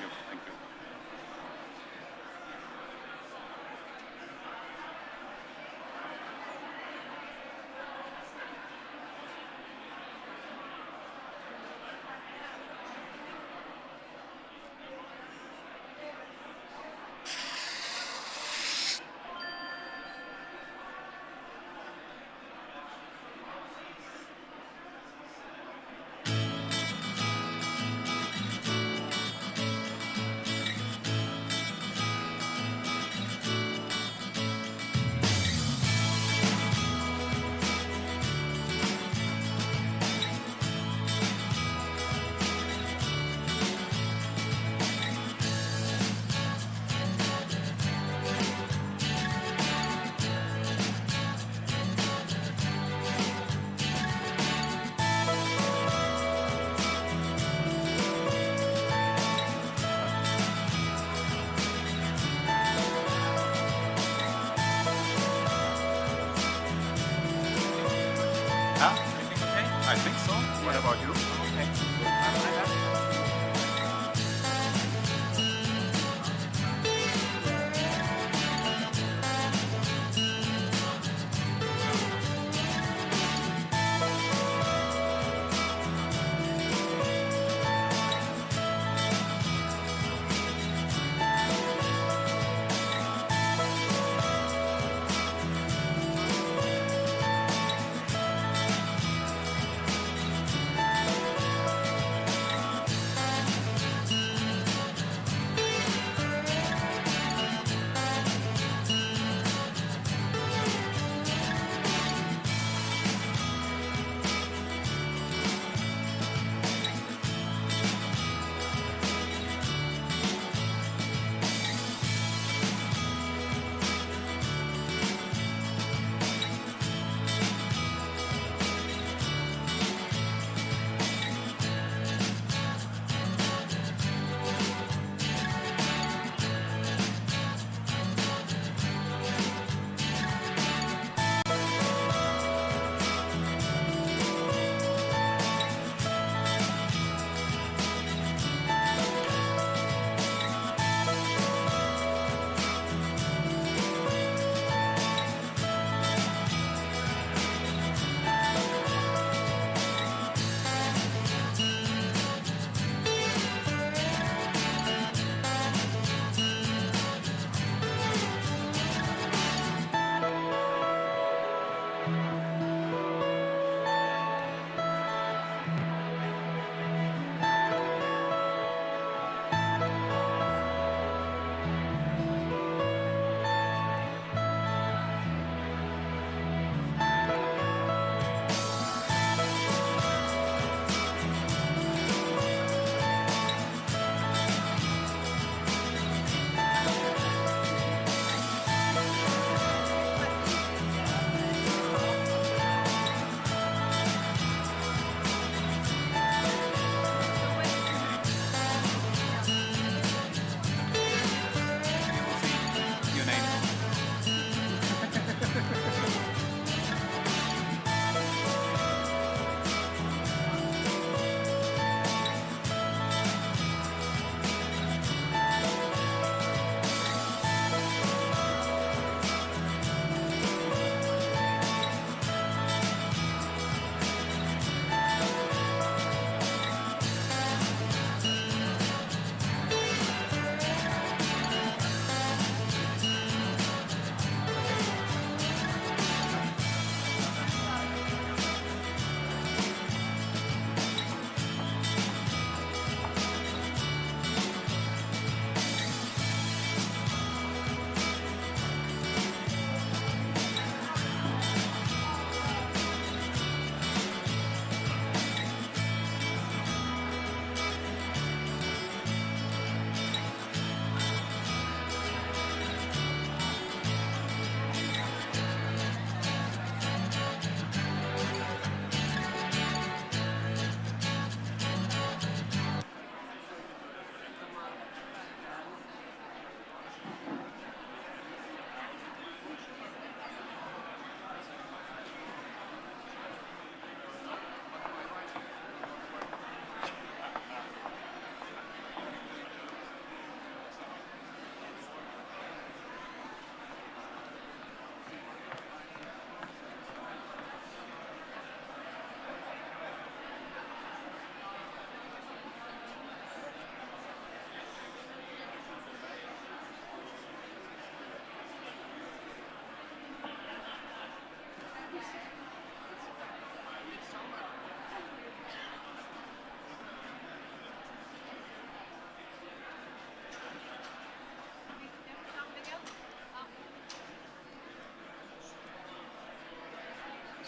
you. Thank you.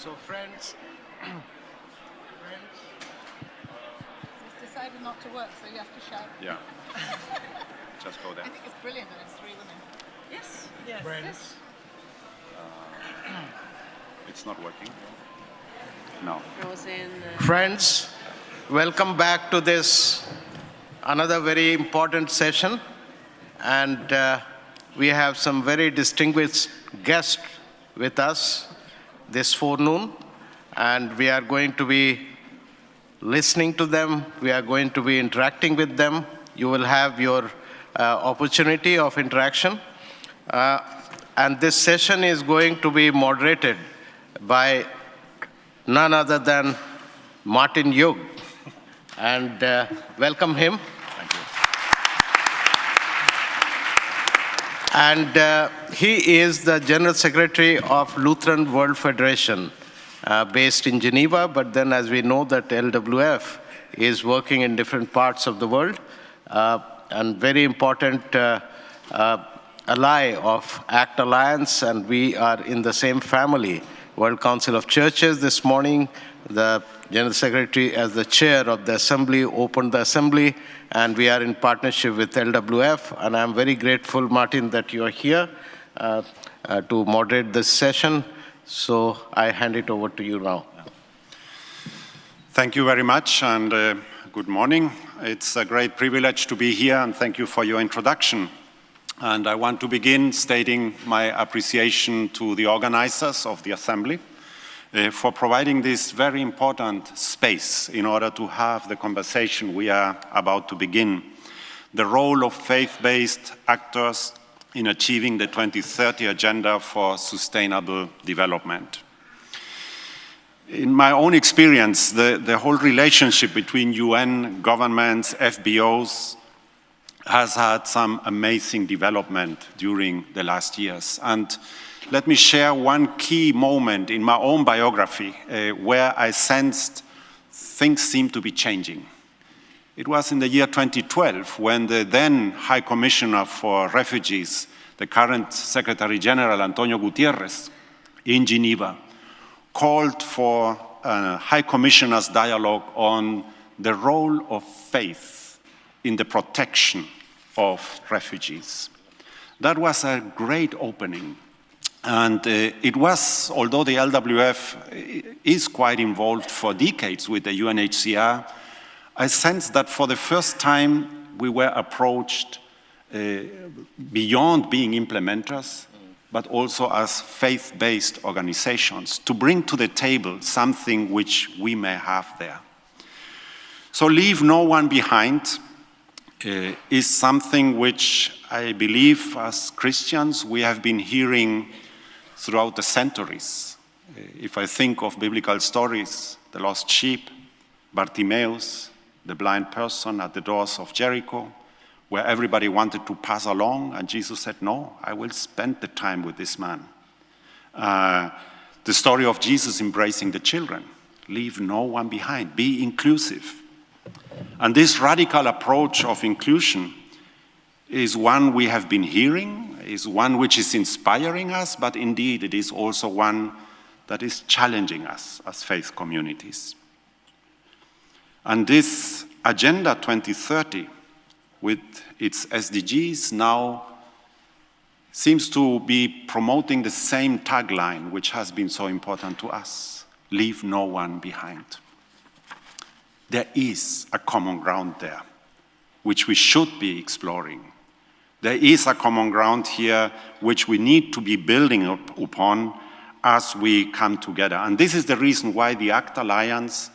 So friends, It's decided not to work, so you have to shout. Yeah. Just go there. I think it's brilliant that it's 3 women. Yes. Yes. friends, It's not working. No. I was in. friends, welcome back to this another very important session, and we have some very distinguished guests with us this forenoon, and we are going to be listening to them. We are going to be interacting with them. You will have your opportunity of interaction. And this session is going to be moderated by none other than Martin Yug. And welcome him. Thank you. And he is the General Secretary of Lutheran World Federation, based in Geneva, but then as we know that LWF is working in different parts of the world, and very important ally of ACT Alliance, and we are in the same family, World Council of Churches. This morning, the General Secretary, as the chair of the Assembly, opened the Assembly, and we are in partnership with LWF, and I'm very grateful, Martin, that you are here to moderate this session. So I hand it over to you now. Thank you very much, and good morning. It's a great privilege to be here, and thank you for your introduction. And I want to begin stating my appreciation to the organizers of the Assembly for providing this very important space in order to have the conversation we are about to begin. The role of faith-based actors in achieving the 2030 Agenda for Sustainable Development. In my own experience, the whole relationship between UN, governments, FBOs has had some amazing development during the last years. And let me share one key moment in my own biography where I sensed things seem to be changing. It was in the year 2012 when the then High Commissioner for Refugees, the current Secretary General Antonio Gutierrez, in Geneva, called for a High Commissioner's dialogue on the role of faith in the protection of refugees. That was a great opening. And it was, although the LWF is quite involved for decades with the UNHCR, I sensed that for the first time we were approached beyond being implementers, but also as faith-based organizations to bring to the table something which we may have there. So leave no one behind is something which I believe as Christians we have been hearing throughout the centuries. If I think of biblical stories, the lost sheep, Bartimaeus, the blind person at the doors of Jericho, where everybody wanted to pass along, and Jesus said, no, I will spend the time with this man. The story of Jesus embracing the children, leave no one behind, be inclusive. And this radical approach of inclusion is one we have been hearing, is one which is inspiring us, but indeed it is also one that is challenging us as faith communities. And this Agenda 2030, with its SDGs, now seems to be promoting the same tagline which has been so important to us: leave no one behind. There is a common ground there, which we should be exploring. There is a common ground here which we need to be building upon as we come together. And this is the reason why the ACT Alliance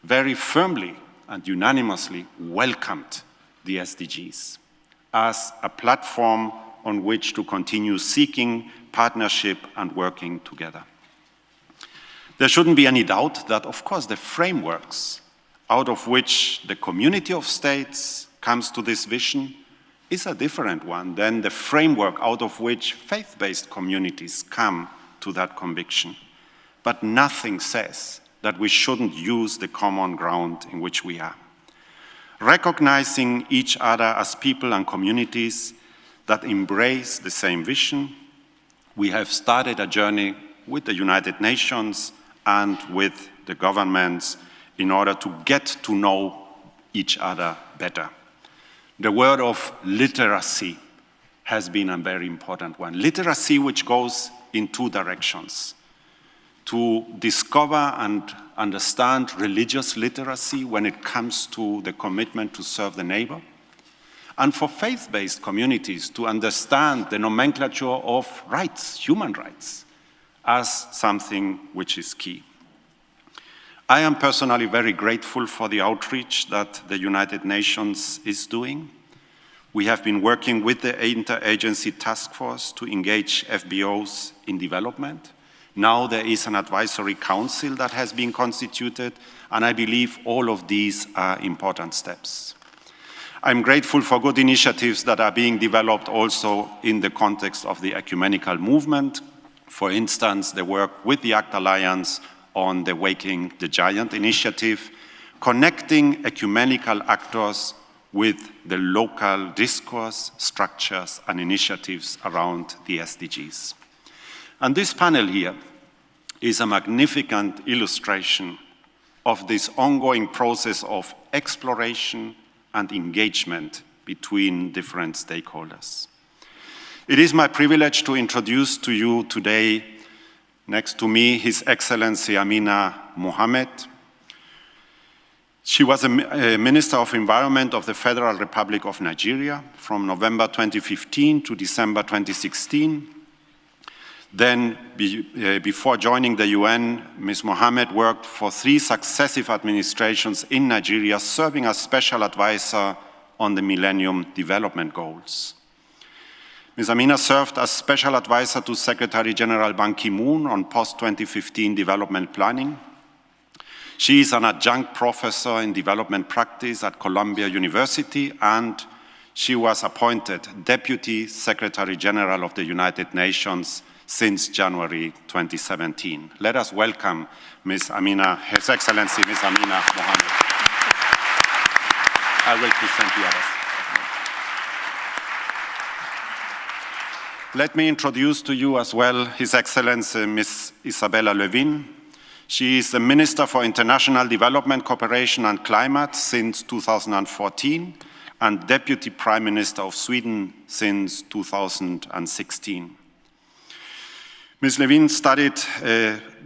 very firmly and unanimously welcomed the SDGs as a platform on which to continue seeking partnership and working together. There shouldn't be any doubt that, of course, the frameworks out of which the community of states comes to this vision is a different one than the framework out of which faith-based communities come to that conviction. But nothing says that we shouldn't use the common ground in which we are. Recognizing each other as people and communities that embrace the same vision, we have started a journey with the United Nations and with the governments in order to get to know each other better. The word of literacy has been a very important one. Literacy which goes in two directions. To discover and understand religious literacy when it comes to the commitment to serve the neighbor, and for faith-based communities to understand the nomenclature of rights, human rights, as something which is key. I am personally very grateful for the outreach that the United Nations is doing. We have been working with the Interagency Task Force to engage FBOs in development. Now there is an advisory council that has been constituted, and I believe all of these are important steps. I'm grateful for good initiatives that are being developed also in the context of the ecumenical movement. For instance, the work with the ACT Alliance on the Waking the Giant initiative, connecting ecumenical actors with the local discourse, structures, and initiatives around the SDGs. And this panel here is a magnificent illustration of this ongoing process of exploration and engagement between different stakeholders. It is my privilege to introduce to you today, next to me, His Excellency Amina Mohammed. She was a Minister of Environment of the Federal Republic of Nigeria from November 2015 to December 2016. Then, before joining the UN, Ms. Mohammed worked for 3 successive administrations in Nigeria, serving as Special Advisor on the Millennium Development Goals. Ms. Amina served as Special Advisor to Secretary General Ban Ki-moon on post-2015 development planning. She is an adjunct professor in development practice at Columbia University, and she was appointed Deputy Secretary General of the United Nations since January 2017. Let us welcome Ms. Amina, His Excellency Ms. Amina Mohammed. I will present the others. Let me introduce to you as well His Excellency Ms. Isabella Lövin. She is the Minister for International Development Cooperation and Climate since 2014 and Deputy Prime Minister of Sweden since 2016. Ms. Lövin studied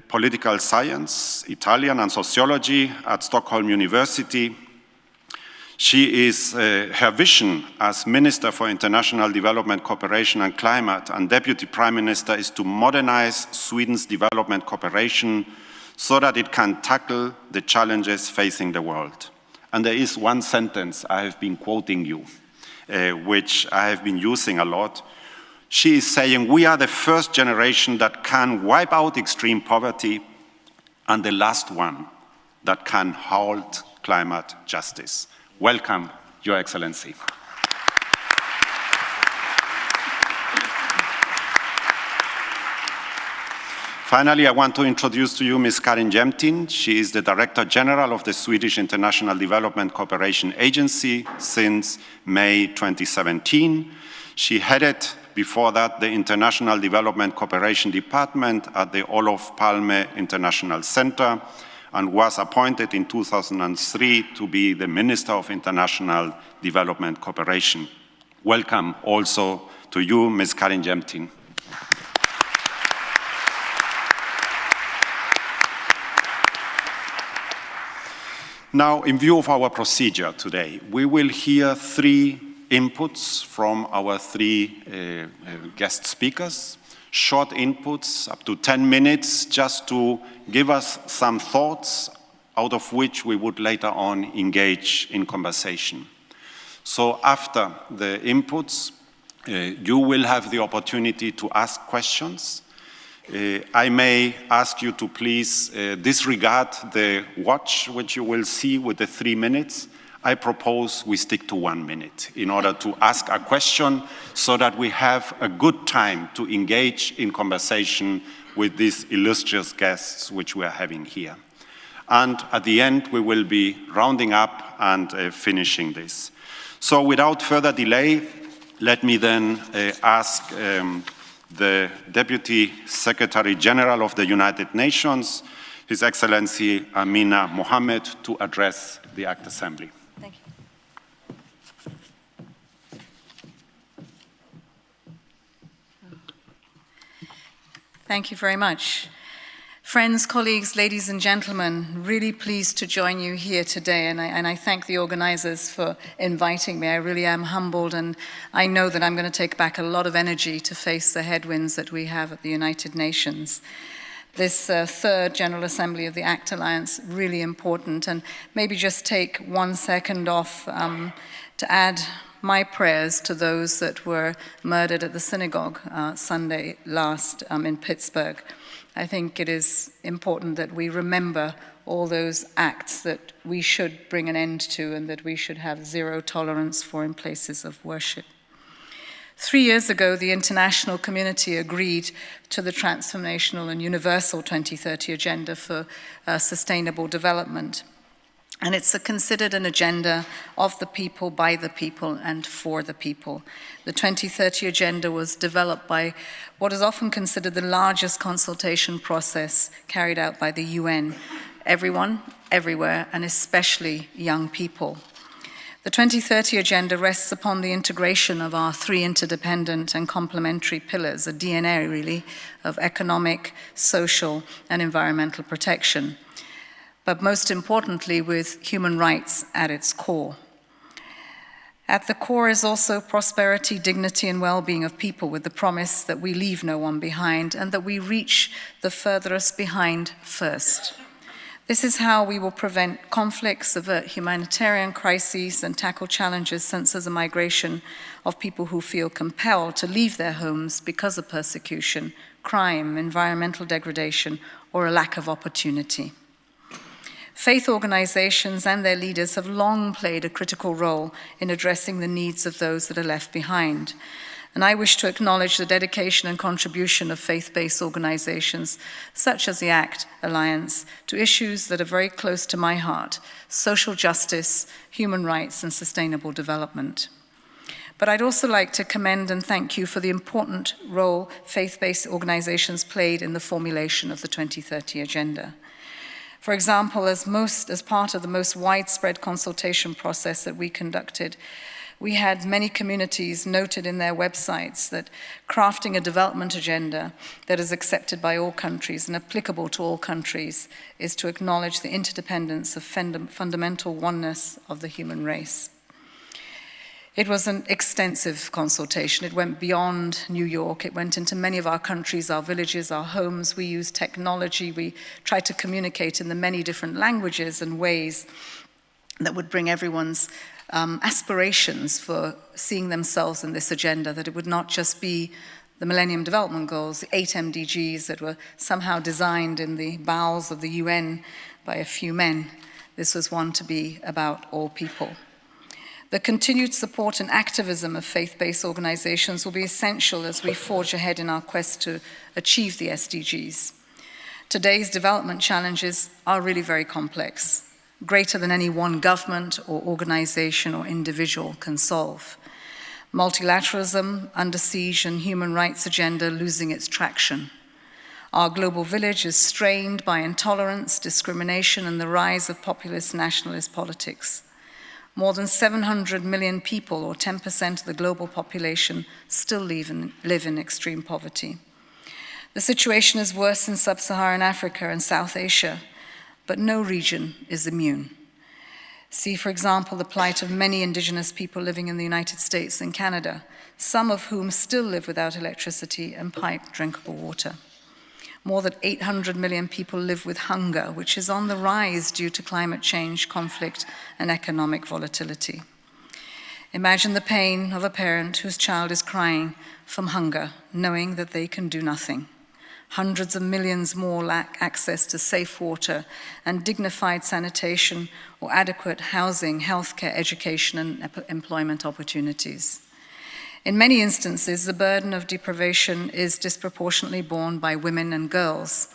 political science, Italian and sociology at Stockholm University. Her vision as Minister for International Development Cooperation and Climate and Deputy Prime Minister is to modernize Sweden's development cooperation so that it can tackle the challenges facing the world. And there is one sentence I have been quoting you, which I have been using a lot. She is saying, we are the first generation that can wipe out extreme poverty and the last one that can halt climate justice. Welcome, Your Excellency. Finally, I want to introduce to you Ms. Karin Jämtin. She is the Director General of the Swedish International Development Cooperation Agency since May 2017. She headed, before that, the International Development Cooperation Department at the Olof Palme International Center and was appointed in 2003 to be the Minister of International Development Cooperation. Welcome also to you, Ms. Karin Jämtin. Now, in view of our procedure today, we will hear 3 inputs from our 3 guest speakers, short inputs up to 10 minutes just to give us some thoughts out of which we would later on engage in conversation. So after the inputs, you will have the opportunity to ask questions. I may ask you to please disregard the watch, which you will see with the 3 minutes. I propose we stick to 1 minute in order to ask a question so that we have a good time to engage in conversation with these illustrious guests which we are having here. And at the end, we will be rounding up and finishing this. So without further delay, let me then ask the Deputy Secretary General of the United Nations His Excellency Amina Mohammed to address the ACT Assembly. Thank you. Thank you very much. Friends, colleagues, ladies and gentlemen, really pleased to join you here today, and I thank the organizers for inviting me. I really am humbled, and I know that I'm going to take back a lot of energy to face the headwinds that we have at the United Nations. This third General Assembly of the ACT Alliance, really important, and maybe just take 1 second off to add my prayers to those that were murdered at the synagogue Sunday last in Pittsburgh. I think it is important that we remember all those acts that we should bring an end to and that we should have zero tolerance for in places of worship. 3 years ago, the international community agreed to the transformational and universal 2030 agenda for sustainable development. And it's considered an agenda of the people, by the people, and for the people. The 2030 agenda was developed by what is often considered the largest consultation process carried out by the UN. Everyone, everywhere, and especially young people. The 2030 agenda rests upon the integration of our three interdependent and complementary pillars, a DNA really, of economic, social, and environmental protection, but most importantly with human rights at its core. At the core is also prosperity, dignity, and well-being of people, with the promise that we leave no one behind and that we reach the furthest behind first. This is how we will prevent conflicts, avert humanitarian crises, and tackle challenges such as the migration of people who feel compelled to leave their homes because of persecution, crime, environmental degradation, or a lack of opportunity. Faith organizations and their leaders have long played a critical role in addressing the needs of those that are left behind. And I wish to acknowledge the dedication and contribution of faith-based organizations, such as the ACT Alliance, to issues that are very close to my heart: social justice, human rights, and sustainable development. But I'd also like to commend and thank you for the important role faith-based organizations played in the formulation of the 2030 agenda. For example, as part of the most widespread consultation process that we conducted, we had many communities noted in their websites that crafting a development agenda that is accepted by all countries and applicable to all countries is to acknowledge the interdependence of fundamental oneness of the human race. It was an extensive consultation. It went beyond New York. It went into many of our countries, our villages, our homes. We used technology. We tried to communicate in the many different languages and ways that would bring everyone's aspirations for seeing themselves in this agenda, that it would not just be the Millennium Development Goals, the 8 MDGs that were somehow designed in the bowels of the UN by a few men. This was one to be about all people. The continued support and activism of faith-based organizations will be essential as we forge ahead in our quest to achieve the SDGs. Today's development challenges are really very complex, greater than any one government or organization or individual can solve. Multilateralism under siege and human rights agenda losing its traction. Our global village is strained by intolerance, discrimination, and the rise of populist nationalist politics. More than 700 million people, or 10% of the global population, still live in extreme poverty. The situation is worse in sub-Saharan Africa and South Asia, but no region is immune. See, for example, the plight of many indigenous people living in the United States and Canada, some of whom still live without electricity and piped drinkable water. More than 800 million people live with hunger, which is on the rise due to climate change, conflict, and economic volatility. Imagine the pain of a parent whose child is crying from hunger, knowing that they can do nothing. Hundreds of millions more lack access to safe water and dignified sanitation or adequate housing, healthcare, education, and employment opportunities. In many instances, the burden of deprivation is disproportionately borne by women and girls,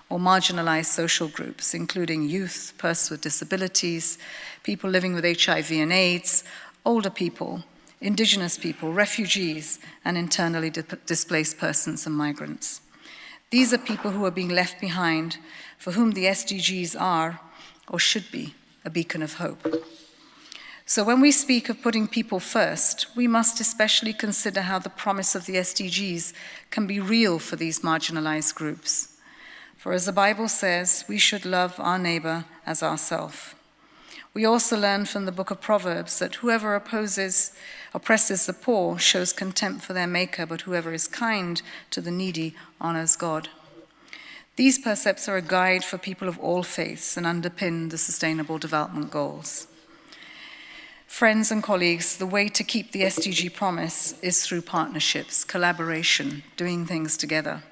or marginalized social groups, including youth, persons with disabilities, people living with HIV and AIDS, older people, indigenous people, refugees, and internally displaced persons and migrants. These are people who are being left behind, for whom the SDGs are, or should be, a beacon of hope. So when we speak of putting people first, we must especially consider how the promise of the SDGs can be real for these marginalized groups. For as the Bible says, we should love our neighbor as ourselves. We also learn from the book of Proverbs that whoever oppresses the poor shows contempt for their maker, but whoever is kind to the needy honors God. These precepts are a guide for people of all faiths and underpin the Sustainable Development Goals. Friends and colleagues, the way to keep the SDG promise is through partnerships, collaboration, doing things together.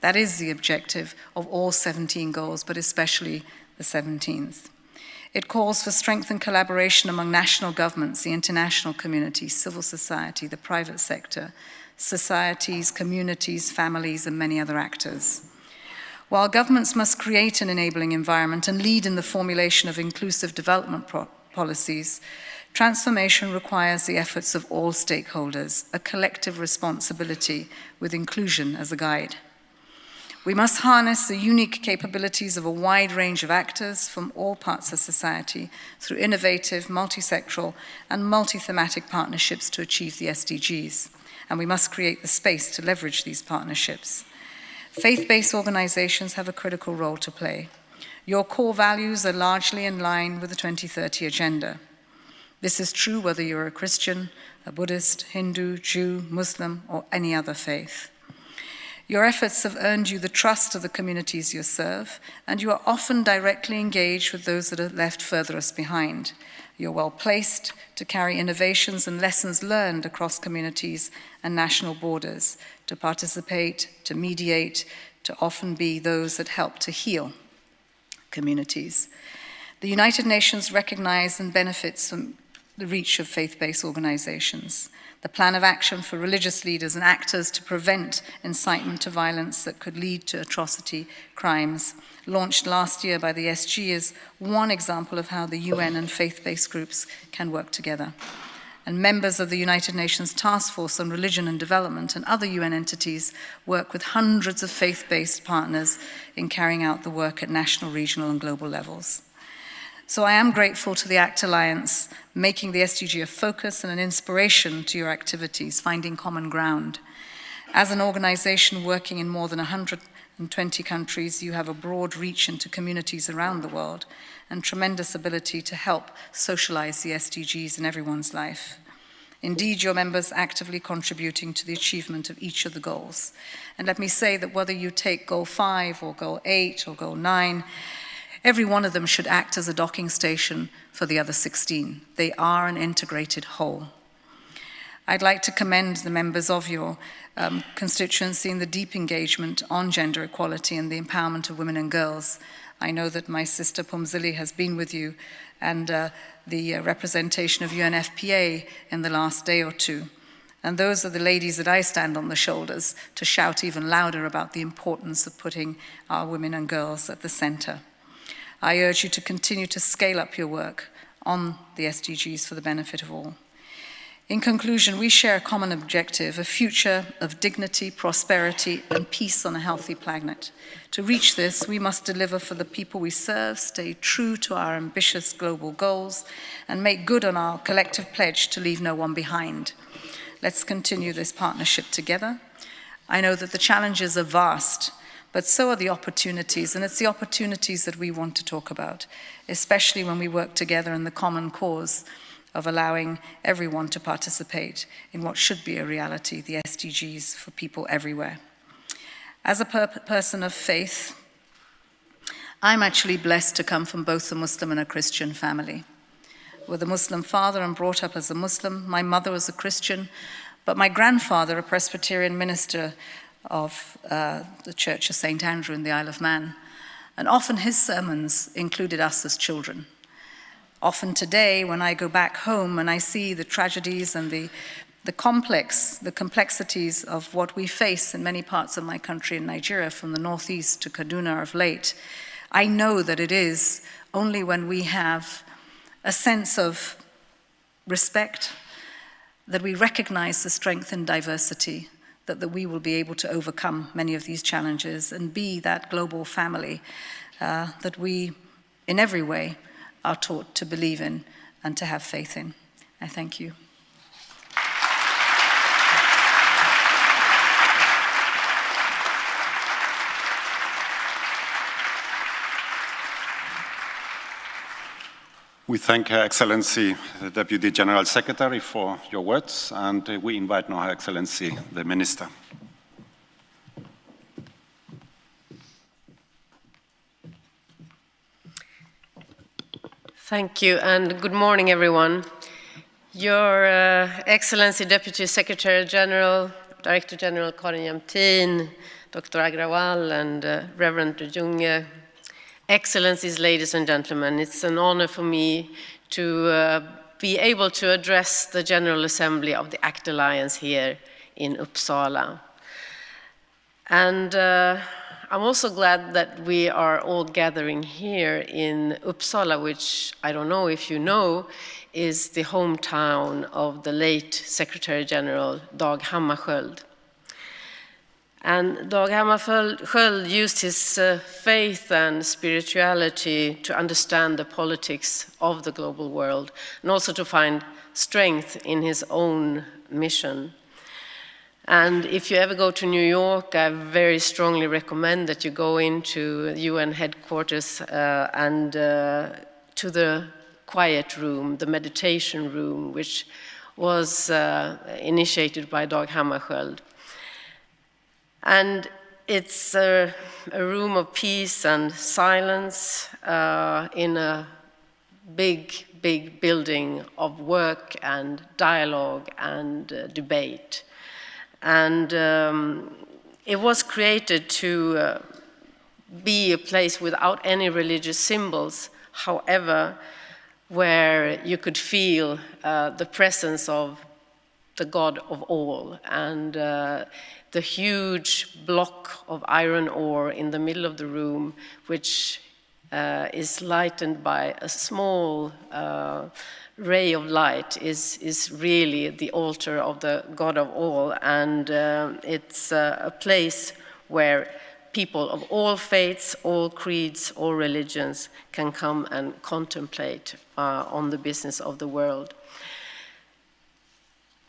That is the objective of all 17 goals, but especially the 17th. It calls for strengthened collaboration among national governments, the international community, civil society, the private sector, societies, communities, families, and many other actors. While governments must create an enabling environment and lead in the formulation of inclusive development policies, transformation requires the efforts of all stakeholders, a collective responsibility with inclusion as a guide. We must harness the unique capabilities of a wide range of actors from all parts of society through innovative, multi-sectoral, and multi-thematic partnerships to achieve the SDGs. And we must create the space to leverage these partnerships. Faith-based organizations have a critical role to play. Your core values are largely in line with the 2030 Agenda. This is true whether you're a Christian, a Buddhist, Hindu, Jew, Muslim, or any other faith. Your efforts have earned you the trust of the communities you serve, and you are often directly engaged with those that are left furthest behind. You're well placed to carry innovations and lessons learned across communities and national borders, to participate, to mediate, to often be those that help to heal communities. The United Nations recognizes and benefits from the reach of faith-based organizations. The plan of action for religious leaders and actors to prevent incitement to violence that could lead to atrocity crimes, launched last year by the SG, is one example of how the UN and faith-based groups can work together. And members of the United Nations Task Force on Religion and Development and other UN entities work with hundreds of faith-based partners in carrying out the work at national, regional, and global levels. So I am grateful to the ACT Alliance, making the SDG a focus and an inspiration to your activities, finding common ground. As an organization working in more than 120 countries, you have a broad reach into communities around the world and tremendous ability to help socialize the SDGs in everyone's life. Indeed, your members actively contributing to the achievement of each of the goals. And let me say that whether you take Goal 5 or Goal 8 or Goal 9, every one of them should act as a docking station for the other 16. They are an integrated whole. I'd like to commend the members of your constituency in the deep engagement on gender equality and the empowerment of women and girls. I know that my sister Pumzili has been with you and the representation of UNFPA in the last day or two. And those are the ladies that I stand on the shoulders to shout even louder about the importance of putting our women and girls at the center. I urge you to continue to scale up your work on the SDGs for the benefit of all. In conclusion, we share a common objective, a future of dignity, prosperity, and peace on a healthy planet. To reach this, we must deliver for the people we serve, stay true to our ambitious global goals, and make good on our collective pledge to leave no one behind. Let's continue this partnership together. I know that the challenges are vast, but so are the opportunities, and it's the opportunities that we want to talk about, especially when we work together in the common cause of allowing everyone to participate in what should be a reality, the SDGs for people everywhere. As a person of faith, I'm actually blessed to come from both a Muslim and a Christian family. With a Muslim father and brought up as a Muslim, my mother was a Christian, but my grandfather, a Presbyterian minister of the Church of St. Andrew in the Isle of Man, and often his sermons included us as children. Often today, when I go back home and I see the tragedies and the complexities of what we face in many parts of my country in Nigeria, from the northeast to Kaduna of late, I know that it is only when we have a sense of respect, that we recognize the strength in diversity, that we will be able to overcome many of these challenges and be that global family that we, in every way, are taught to believe in and to have faith in. I thank you. We thank Her Excellency, the Deputy General Secretary, for your words, and we invite now Her Excellency, the Minister. Thank you, and good morning, everyone. Your Excellency, Deputy Secretary General, Director General Karin Jämtin, Dr. Agrawal, and Reverend Junge, Excellencies, ladies and gentlemen, it's an honor for me to be able to address the General Assembly of the ACT Alliance here in Uppsala. And I'm also glad that we are all gathering here in Uppsala, which I don't know if you know, is the hometown of the late Secretary General Dag Hammarskjöld. And Dag Hammarskjöld used his faith and spirituality to understand the politics of the global world and also to find strength in his own mission. And if you ever go to New York, I very strongly recommend that you go into UN headquarters and to the quiet room, the meditation room, which was initiated by Dag Hammarskjöld. And it's a room of peace and silence in a big, big building of work and dialogue and debate. And it was created to be a place without any religious symbols, however, where you could feel the presence of the God of all, and the huge block of iron ore in the middle of the room, which is lightened by a small ray of light, is really the altar of the God of all. And it's a place where people of all faiths, all creeds, all religions can come and contemplate on the business of the world.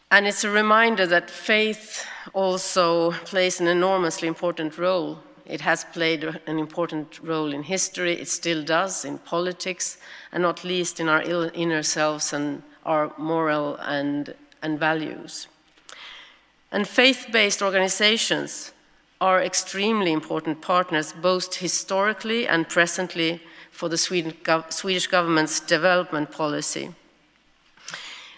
And it's a reminder that faith also plays an enormously important role. It has played an important role in history, it still does in politics, and not least in our inner selves and our moral and values. And faith-based organizations are extremely important partners, both historically and presently, for the Swedish government's development policy.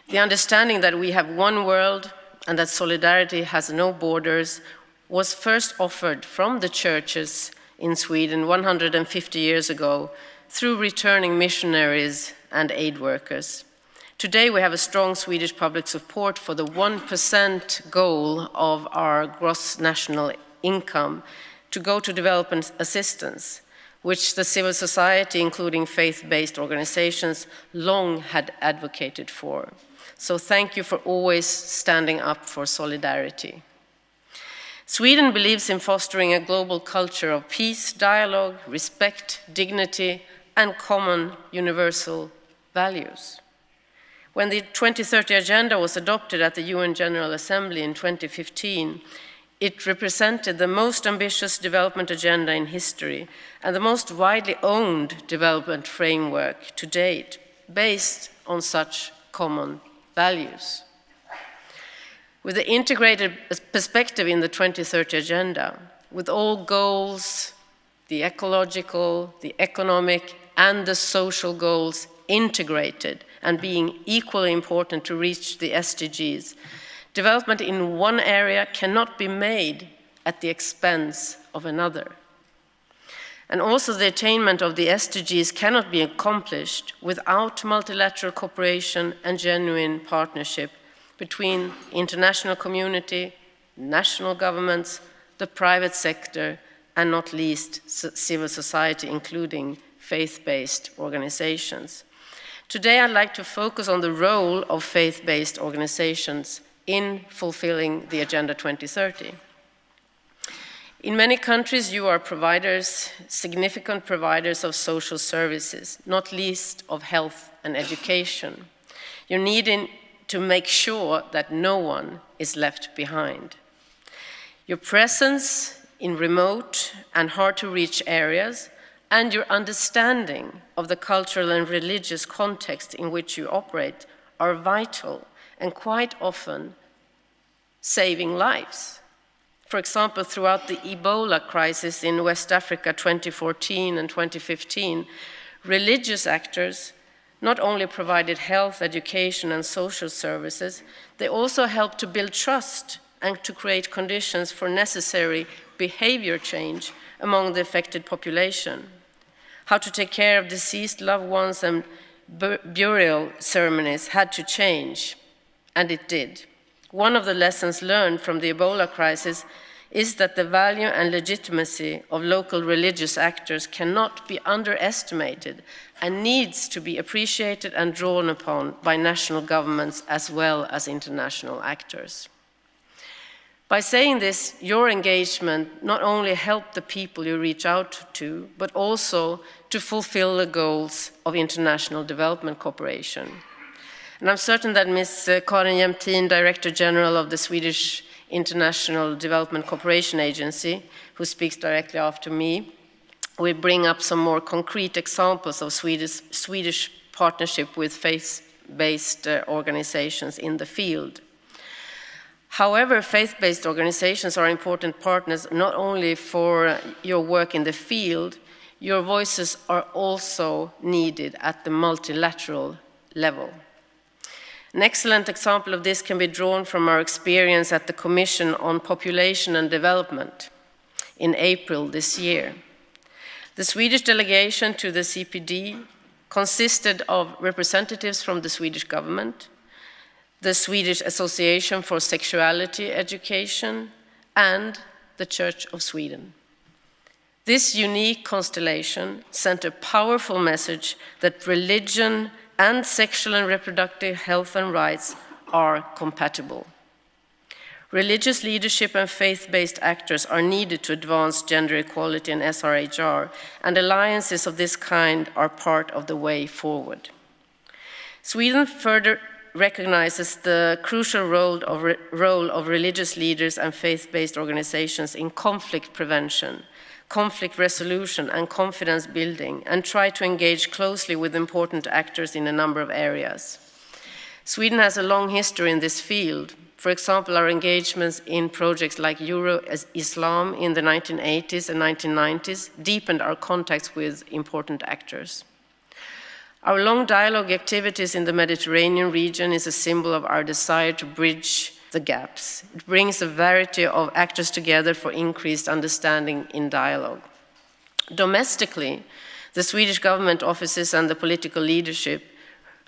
The understanding that we have one world and that solidarity has no borders was first offered from the churches in Sweden 150 years ago through returning missionaries and aid workers. Today we have a strong Swedish public support for the 1% goal of our gross national income to go to development assistance, which the civil society, including faith-based organizations, long had advocated for. So thank you for always standing up for solidarity. Sweden believes in fostering a global culture of peace, dialogue, respect, dignity, and common universal values. When the 2030 Agenda was adopted at the UN General Assembly in 2015, it represented the most ambitious development agenda in history and the most widely owned development framework to date, based on such common values. With the integrated perspective in the 2030 Agenda, with all goals, the ecological, the economic, and the social goals integrated and being equally important to reach the SDGs, development in one area cannot be made at the expense of another. And also the attainment of the SDGs cannot be accomplished without multilateral cooperation and genuine partnership between international community, national governments, the private sector, and not least civil society, including faith-based organizations. Today I'd like to focus on the role of faith-based organizations in fulfilling the Agenda 2030. In many countries, you are providers, significant providers of social services, not least of health and education. You're needing to make sure that no one is left behind. Your presence in remote and hard-to-reach areas and your understanding of the cultural and religious context in which you operate are vital and quite often saving lives. For example, throughout the Ebola crisis in West Africa 2014 and 2015, religious actors not only provided health, education, and social services, they also helped to build trust and to create conditions for necessary behavior change among the affected population. How to take care of deceased loved ones and burial ceremonies had to change, and it did. One of the lessons learned from the Ebola crisis is that the value and legitimacy of local religious actors cannot be underestimated and needs to be appreciated and drawn upon by national governments as well as international actors. By saying this, your engagement not only helped the people you reach out to, but also to fulfill the goals of international development cooperation. And I'm certain that Ms. Karin Jämtin, Director General of the Swedish International Development Cooperation Agency, who speaks directly after me, will bring up some more concrete examples of Swedish partnership with faith-based organizations in the field. However, faith-based organizations are important partners not only for your work in the field, your voices are also needed at the multilateral level. An excellent example of this can be drawn from our experience at the Commission on Population and Development in April this year. The Swedish delegation to the CPD consisted of representatives from the Swedish government, the Swedish Association for Sexuality Education, and the Church of Sweden. This unique constellation sent a powerful message that religion and sexual and reproductive health and rights are compatible. Religious leadership and faith-based actors are needed to advance gender equality and SRHR, and alliances of this kind are part of the way forward. Sweden further recognizes the crucial role of religious leaders and faith-based organizations in conflict prevention, conflict resolution, and confidence building, and try to engage closely with important actors in a number of areas. Sweden has a long history in this field. For example, our engagements in projects like Euro-Islam in the 1980s and 1990s deepened our contacts with important actors. Our long dialogue activities in the Mediterranean region is a symbol of our desire to bridge the gaps. It brings a variety of actors together for increased understanding in dialogue. Domestically, the Swedish government offices and the political leadership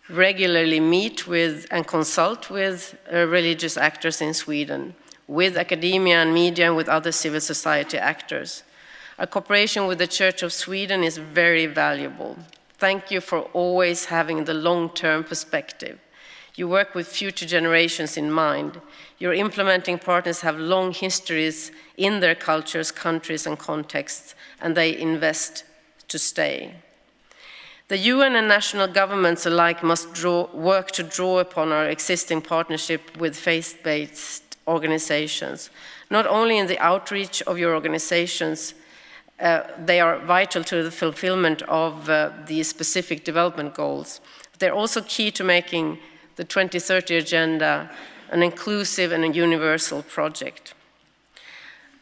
regularly meet with and consult with religious actors in Sweden, with academia and media, and with other civil society actors. Our cooperation with the Church of Sweden is very valuable. Thank you for always having the long-term perspective. You work with future generations in mind. Your implementing partners have long histories in their cultures, countries, and contexts, and they invest to stay. The UN and national governments alike must work to draw upon our existing partnership with faith-based organizations. Not only in the outreach of your organizations, they are vital to the fulfillment of the specific development goals. They're also key to making the 2030 Agenda an inclusive and a universal project.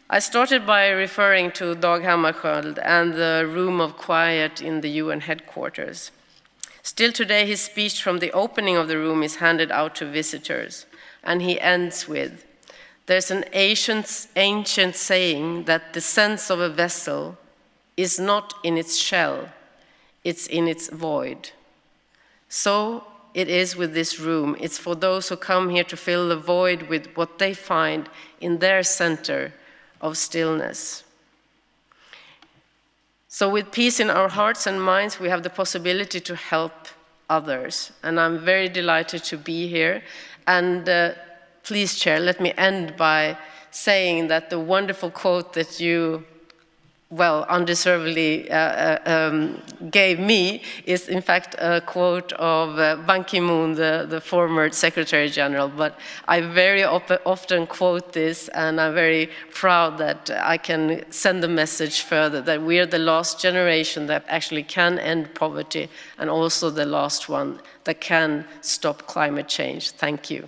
I started by referring to Dag Hammarskjöld and the Room of Quiet in the UN headquarters. Still today, his speech from the opening of the room is handed out to visitors, and he ends with, "There's an ancient saying that the sense of a vessel is not in its shell, it's in its void." So it is with this room. It's for those who come here to fill the void with what they find in their center of stillness. So with peace in our hearts and minds, we have the possibility to help others. And I'm very delighted to be here. And please, Chair, let me end by saying that the wonderful quote that you, well, undeservedly gave me is in fact a quote of Ban Ki-moon, the former Secretary General. But I very often quote this, and I'm very proud that I can send the message further that we are the last generation that actually can end poverty, and also the last one that can stop climate change. Thank you.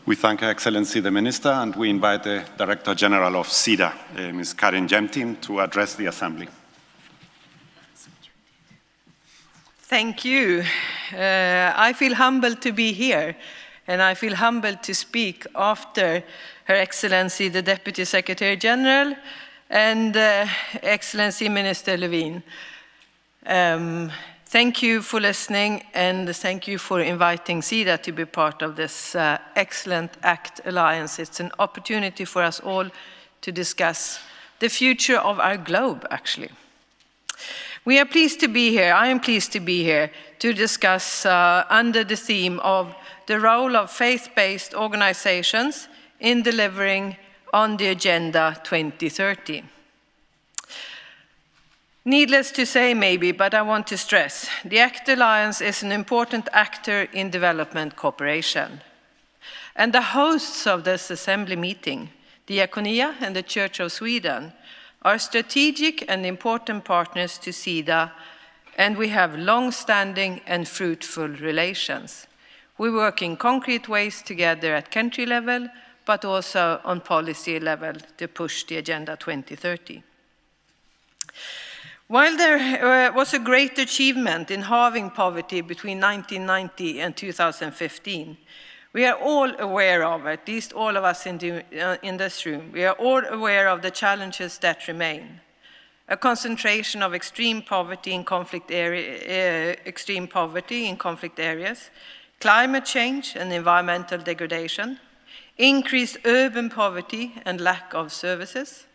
We thank Her Excellency the Minister, and we invite the Director General of SIDA, Ms. Karin Jemtin, to address the Assembly. Thank you. I feel humbled to be here, and I feel humbled to speak after Her Excellency the Deputy Secretary General and Excellency Minister Levin. Thank you for listening, and thank you for inviting SIDA to be part of this excellent ACT Alliance. It's an opportunity for us all to discuss the future of our globe, actually. We are pleased to be here, I am pleased to be here, to discuss under the theme of the role of faith-based organizations in delivering on the Agenda 2030. Needless to say, maybe, but I want to stress, the ACT Alliance is an important actor in development cooperation. And the hosts of this assembly meeting, Diakonia and the Church of Sweden, are strategic and important partners to SIDA, and we have long-standing and fruitful relations. We work in concrete ways together at country level, but also on policy level to push the Agenda 2030. While there was a great achievement in halving poverty between 1990 and 2015, we are all aware of, at least all of us in this room, we are all aware of the challenges that remain. A concentration of extreme poverty in conflict areas, climate change and environmental degradation, increased urban poverty and lack of services,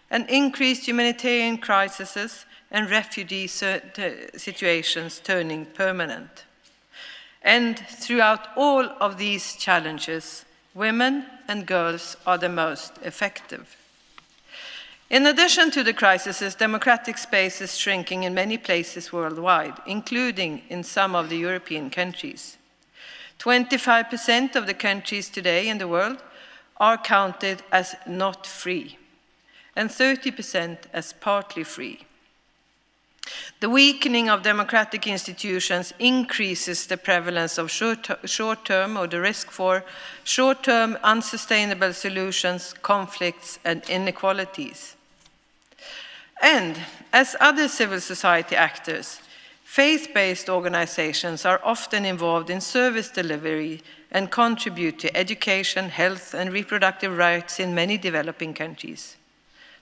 and increased humanitarian crises and refugee situations turning permanent. And throughout all of these challenges, women and girls are the most effective. In addition to the crises, democratic space is shrinking in many places worldwide, including in some of the European countries. 25% of the countries today in the world are counted as not free, and 30% as partly free. The weakening of democratic institutions increases the prevalence of short-term or the risk for short-term unsustainable solutions, conflicts, and inequalities. And as other civil society actors, faith-based organizations are often involved in service delivery and contribute to education, health, and reproductive rights in many developing countries.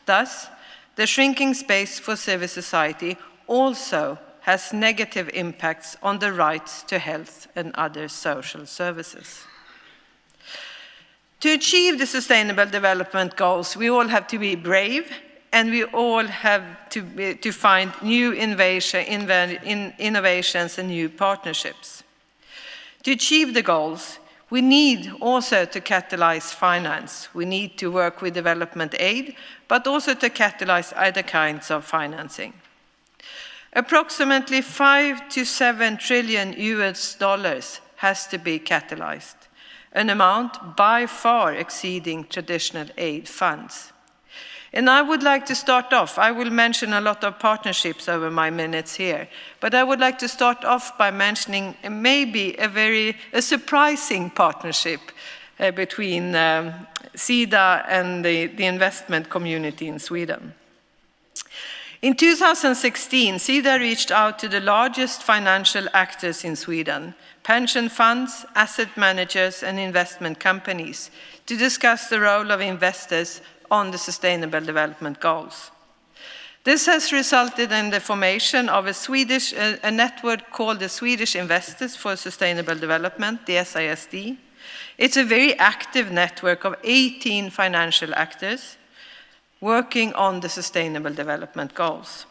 Thus, the shrinking space for civil society also has negative impacts on the rights to health and other social services. To achieve the Sustainable Development Goals, we all have to be brave, and we all have to find new innovations and new partnerships. To achieve the goals, we need also to catalyze finance. We need to work with development aid, but also to catalyze other kinds of financing. Approximately 5 to 7 trillion US dollars has to be catalyzed, an amount by far exceeding traditional aid funds. And I would like to start off, I will mention a lot of partnerships over my minutes here, but I would like to start off by mentioning maybe a surprising partnership between SIDA and the investment community in Sweden. In 2016, SIDA reached out to the largest financial actors in Sweden, pension funds, asset managers, and investment companies, to discuss the role of investors on the Sustainable Development Goals. This has resulted in the formation of a network called the Swedish Investors for Sustainable Development, the SISD. It's a very active network of 18 financial actors working on the Sustainable Development Goals.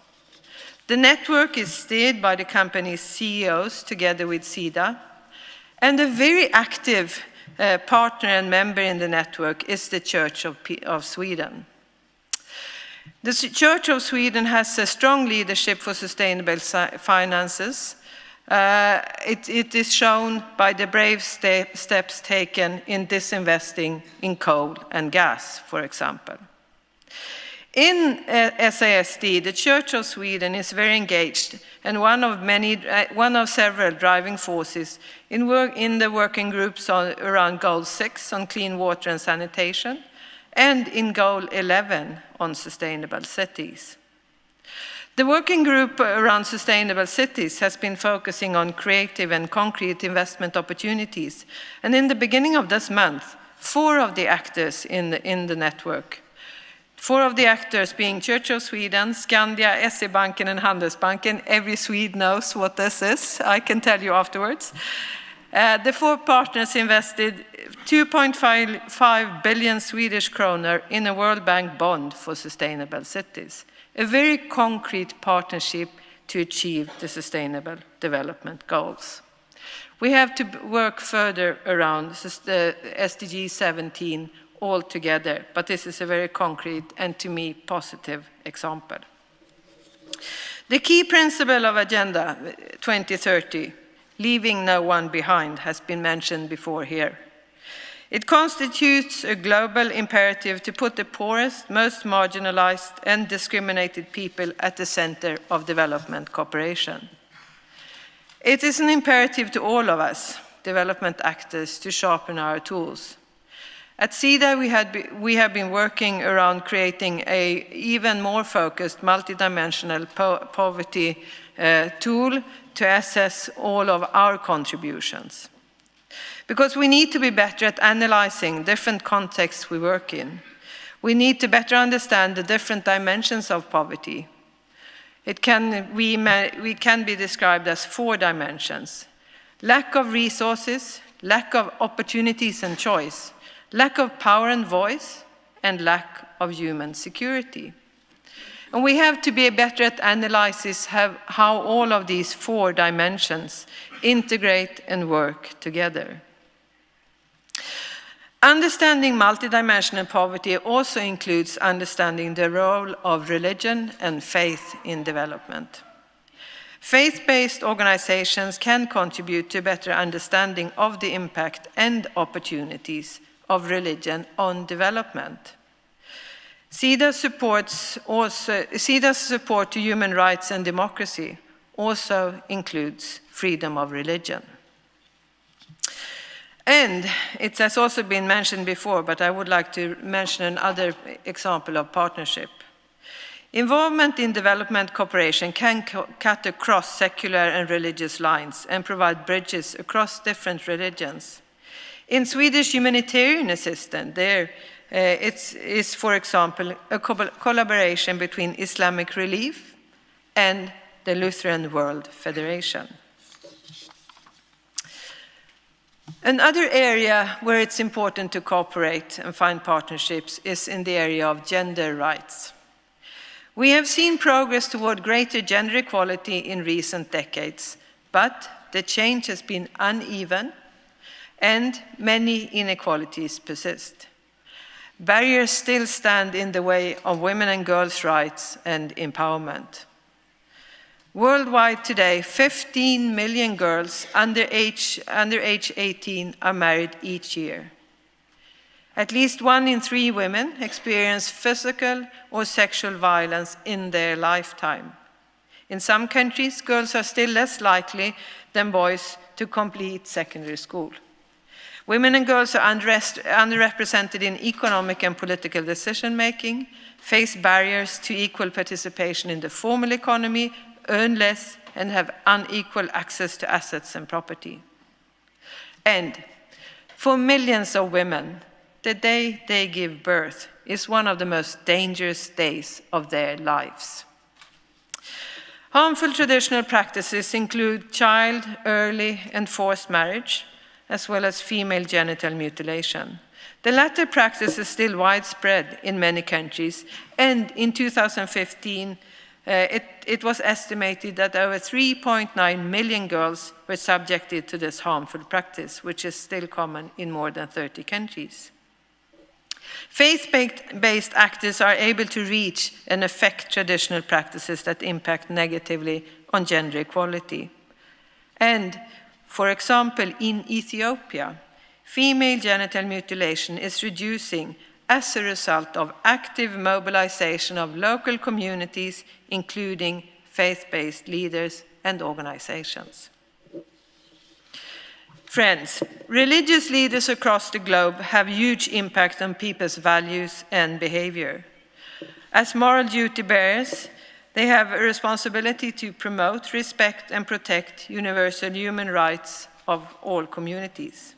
The network is steered by the company's CEOs together with SIDA, and a very active partner and member in the network is the Church of Sweden. The Church of Sweden has a strong leadership for sustainable finances. It is shown by the brave steps taken in disinvesting in coal and gas, for example. In SASD, the Church of Sweden is very engaged and one of several driving forces in the working groups around Goal 6 on clean water and sanitation, and in Goal 11 on sustainable cities. The working group around sustainable cities has been focusing on creative and concrete investment opportunities, and in the beginning of this month, 4 of the actors in the network, 4 of the actors being Church of Sweden, Skandia, SE-banken and Handelsbanken. Every Swede knows what this is, I can tell you afterwards. The 4 partners invested 2.5 billion Swedish kronor in a World Bank bond for sustainable cities, a very concrete partnership to achieve the sustainable development goals. We have to work further around the SDG 17 altogether, but this is a very concrete and, to me, positive example. The key principle of Agenda 2030, leaving no one behind, has been mentioned before here. It constitutes a global imperative to put the poorest, most marginalized and discriminated people at the center of development cooperation. It is an imperative to all of us, development actors, to sharpen our tools. At SIDA, we have been working around creating an even more focused multidimensional poverty tool to assess all of our contributions. Because we need to be better at analyzing different contexts we work in. We need to better understand the different dimensions of poverty. We can be described as 4 dimensions: lack of resources, lack of opportunities and choice, lack of power and voice, and lack of human security. And we have to be better at analyzing how all of these 4 dimensions integrate and work together. Understanding multidimensional poverty also includes understanding the role of religion and faith in development. Faith-based organizations can contribute to better understanding of the impact and opportunities of religion on development. SIDA's support to human rights and democracy also includes freedom of religion. And it has also been mentioned before, but I would like to mention another example of partnership. Involvement in development cooperation can cut across secular and religious lines and provide bridges across different religions. In Swedish humanitarian assistance, it is, for example, a collaboration between Islamic Relief and the Lutheran World Federation. Another area where it's important to cooperate and find partnerships is in the area of gender rights. We have seen progress toward greater gender equality in recent decades, but the change has been uneven and many inequalities persist. Barriers still stand in the way of women and girls' rights and empowerment. Worldwide today, 15 million girls under age 18 are married each year. At least 1 in 3 women experience physical or sexual violence in their lifetime. In some countries, girls are still less likely than boys to complete secondary school. Women and girls are underrepresented in economic and political decision-making, face barriers to equal participation in the formal economy, earn less, and have unequal access to assets and property. And for millions of women, the day they give birth is one of the most dangerous days of their lives. Harmful traditional practices include child, early, and forced marriage, as well as female genital mutilation. The latter practice is still widespread in many countries, and in 2015, it was estimated that over 3.9 million girls were subjected to this harmful practice, which is still common in more than 30 countries. Faith-based actors are able to reach and affect traditional practices that impact negatively on gender equality. And, for example, in Ethiopia, female genital mutilation is reducing as a result of active mobilization of local communities, including faith-based leaders and organizations. Friends, religious leaders across the globe have huge impact on people's values and behavior. As moral duty bearers, they have a responsibility to promote, respect, and protect universal human rights of all communities.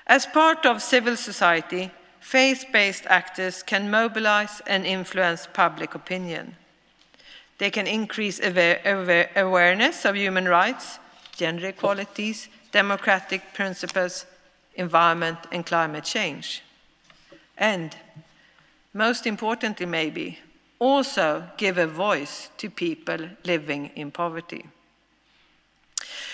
As part of civil society, faith-based actors can mobilize and influence public opinion. They can increase awareness of human rights, gender equalities, democratic principles, environment, and climate change. And, most importantly maybe, also give a voice to people living in poverty.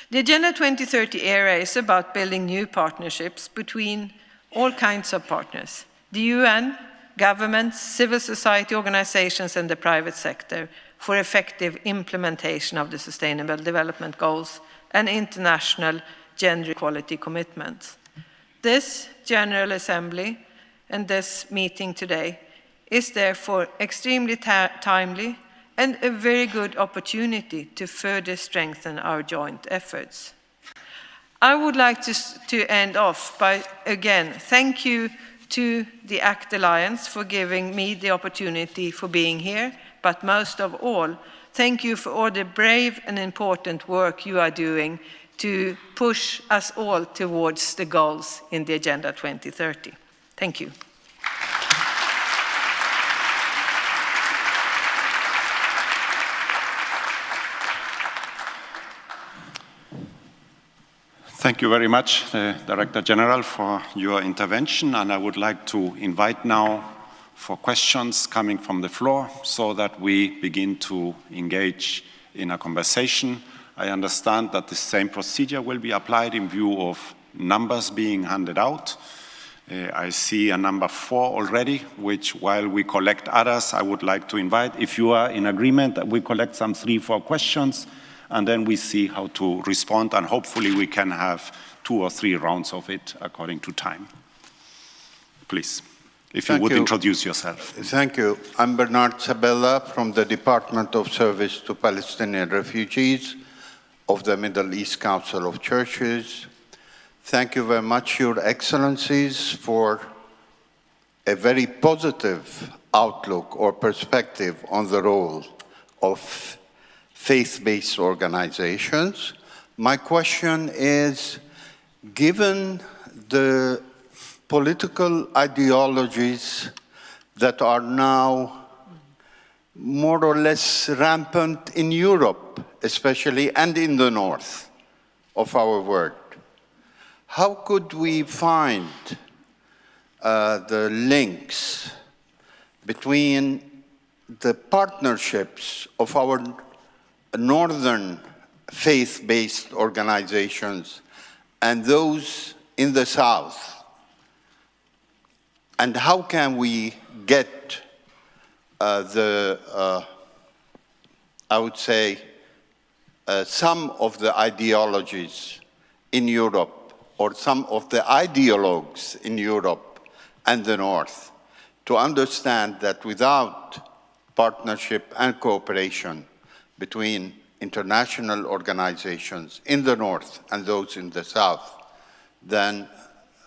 The Agenda 2030 era is about building new partnerships between all kinds of partners: the UN, governments, civil society organizations, and the private sector, for effective implementation of the Sustainable Development Goals and international gender equality commitments. This General Assembly and this meeting today is therefore extremely timely and a very good opportunity to further strengthen our joint efforts. I would like to end off by, again, thank you to the ACT Alliance for giving me the opportunity for being here, but most of all, thank you for all the brave and important work you are doing to push us all towards the goals in the Agenda 2030. Thank you. Thank you very much, Director General, for your intervention. And I would like to invite now for questions coming from the floor so that we begin to engage in a conversation. I understand that the same procedure will be applied in view of numbers being handed out. I see a number 4 already, which while we collect others, I would like to invite, if you are in agreement, that we collect some 3-4 questions, and then we see how to respond, and hopefully we can have 2 or 3 rounds of it according to time. Please, if you would introduce yourself. Thank you. I'm Bernard Sabella from the Department of Service to Palestinian Refugees of the Middle East Council of Churches. Thank you very much, Your Excellencies, for a very positive outlook or perspective on the role of faith-based organizations. My question is, given the political ideologies that are now more or less rampant in Europe, especially, and in the north of our world, how could we find the links between the partnerships of our northern faith-based organizations and those in the south? And how can we get I would say, some of the ideologies in Europe, or some of the ideologues in Europe and the North, to understand that without partnership and cooperation between international organizations in the North and those in the South, then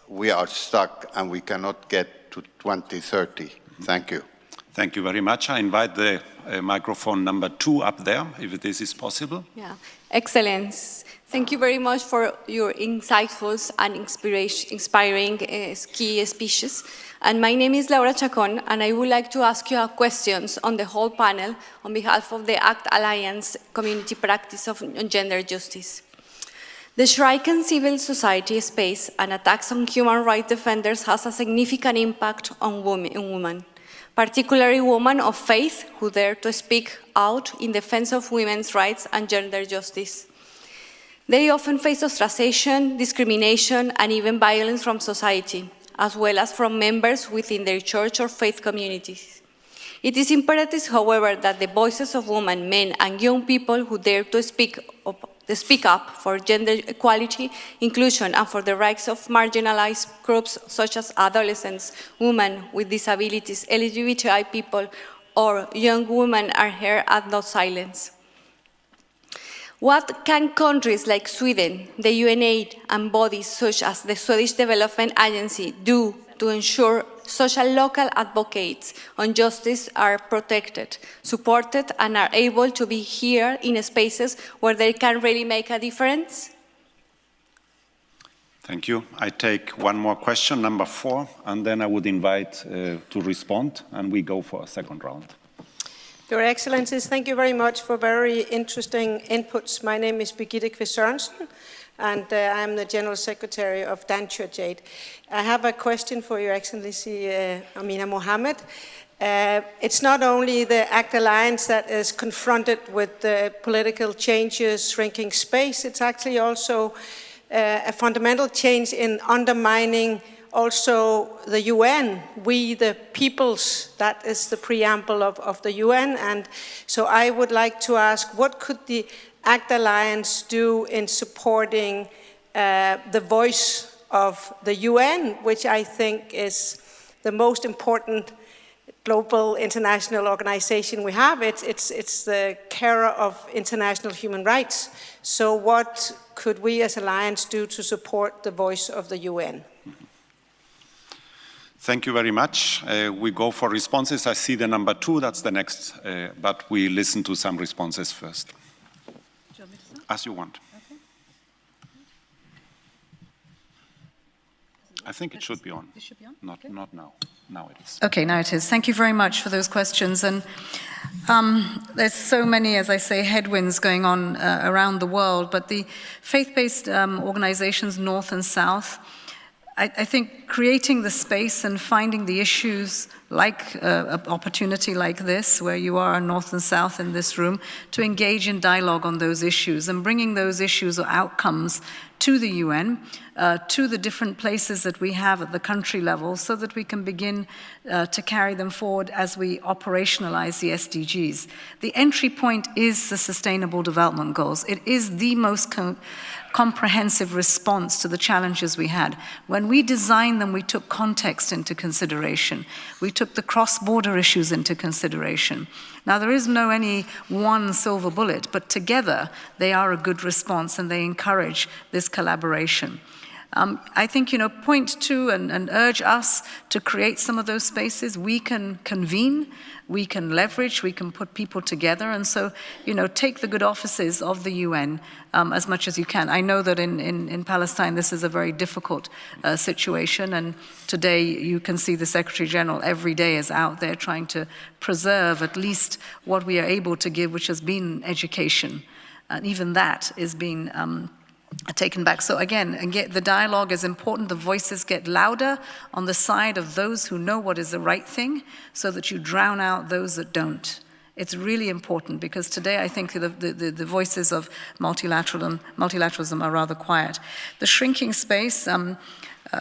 we are stuck and we cannot get to 2030. Thank you. Thank you very much. I invite the microphone number 2 up there, if this is possible. Yeah, Excellence. Thank you very much for your insightful and inspiring key speeches. And my name is Laura Chacon, and I would like to ask you questions on the whole panel on behalf of the ACT Alliance Community Practice on Gender Justice. The shrinking civil society space and attacks on human rights defenders has a significant impact on women. particularly women of faith who dare to speak out in defense of women's rights and gender justice. They often face ostracization, discrimination, and even violence from society, as well as from members within their church or faith communities. It is imperative, however, that the voices of women, men, and young people who dare to speak up for gender equality, inclusion, and for the rights of marginalized groups such as adolescents, women with disabilities, LGBTI people, or young women are heard and not silenced. What can countries like Sweden, the UNAID, and bodies such as the Swedish Development Agency do to ensure social local advocates on justice are protected, supported, and are able to be here in spaces where they can really make a difference? Thank you. I take one more question, number 4, and then I would invite to respond, and we go for a second round. Your Excellencies, thank you very much for very interesting inputs. My name is Birgitte Kvist Sørensen, and I am the General Secretary of Danchurch Aid. I have a question for Your Excellency Amina Mohammed. It's not only the ACT Alliance that is confronted with the political changes, shrinking space, it's actually also a fundamental change in undermining also the UN, we the peoples, that is the preamble of the UN. And so I would like to ask, what could the ACT Alliance do in supporting the voice of the UN, which I think is the most important global international organization we have? It's the carer of international human rights. So what could we as Alliance do to support the voice of the UN? Thank you very much. We go for responses. I see the number 2, that's the next, but we listen to some responses first. As you want. Okay. I think it should be on. It should be on? Not now. Now it is. Okay, now it is. Thank you very much for those questions. And there's so many, as I say, headwinds going on around the world, but the faith-based organizations, North and South, I think creating the space and finding the issues like an opportunity like this, where you are North and South in this room, to engage in dialogue on those issues and bringing those issues or outcomes to the UN, to the different places that we have at the country level, so that we can begin to carry them forward as we operationalize the SDGs. The entry point is the Sustainable Development Goals. It is the most comprehensive response to the challenges we had. When we designed them, we took context into consideration. We took the cross-border issues into consideration. Now, there is no any one silver bullet, but together they are a good response and they encourage this collaboration. I think, point to and urge us to create some of those spaces. We can convene, we can leverage, we can put people together, and so, take the good offices of the UN as much as you can. I know that in Palestine this is a very difficult situation, and today you can see the Secretary General every day is out there trying to preserve at least what we are able to give, which has been education, and even that is being taken back. So again, the dialogue is important. The voices get louder on the side of those who know what is the right thing, so that you drown out those that don't. It's really important, because today I think the voices of multilateralism are rather quiet. The shrinking space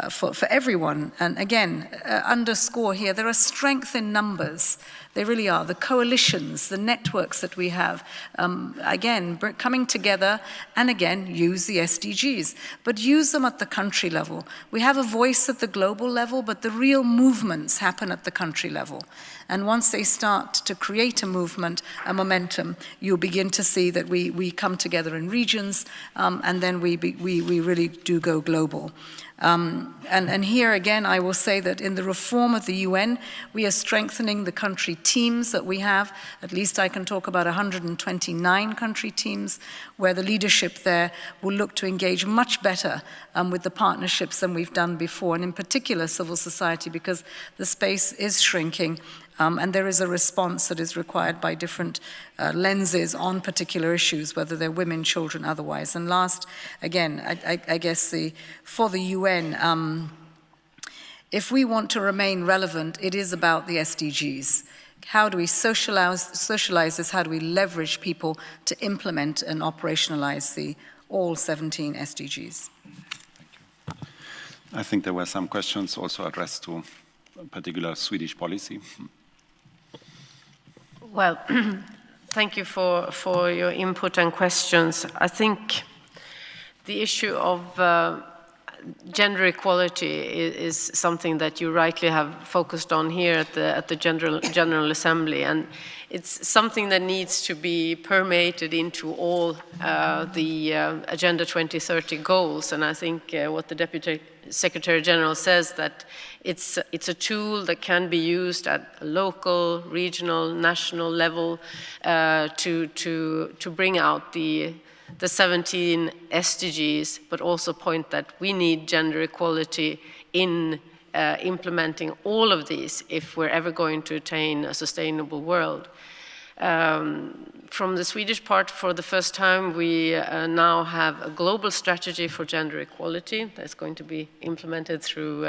for everyone, and again, underscore here, there are strength in numbers. They really are. The coalitions, the networks that we have, again, coming together, and again, use the SDGs, but use them at the country level. We have a voice at the global level, but the real movements happen at the country level. And once they start to create a movement, a momentum, you'll begin to see that we come together in regions, and then we really do go global. And here again, I will say that in the reform of the UN, we are strengthening the country teams that we have. At least I can talk about 129 country teams, where the leadership there will look to engage much better with the partnerships than we've done before, and in particular civil society, because the space is shrinking. And there is a response that is required by different lenses on particular issues, whether they're women, children, otherwise. And last, again, I guess for the UN, If we want to remain relevant, it is about the SDGs. How do we socialize this? How do we leverage people to implement and operationalize all 17 SDGs? Thank you. I think there were some questions also addressed to a particular Swedish policy. Well, thank you for your input and questions. I think the issue of gender equality is something that you rightly have focused on here at the General Assembly, and it's something that needs to be permeated into all the Agenda 2030 goals. And I think what the Deputy Secretary General says, that it's a tool that can be used at a local, regional, national level to bring out the 17 SDGs, but also point that we need gender equality in implementing all of these if we're ever going to attain a sustainable world. From the Swedish part, for the first time, we now have a global strategy for gender equality that's going to be implemented through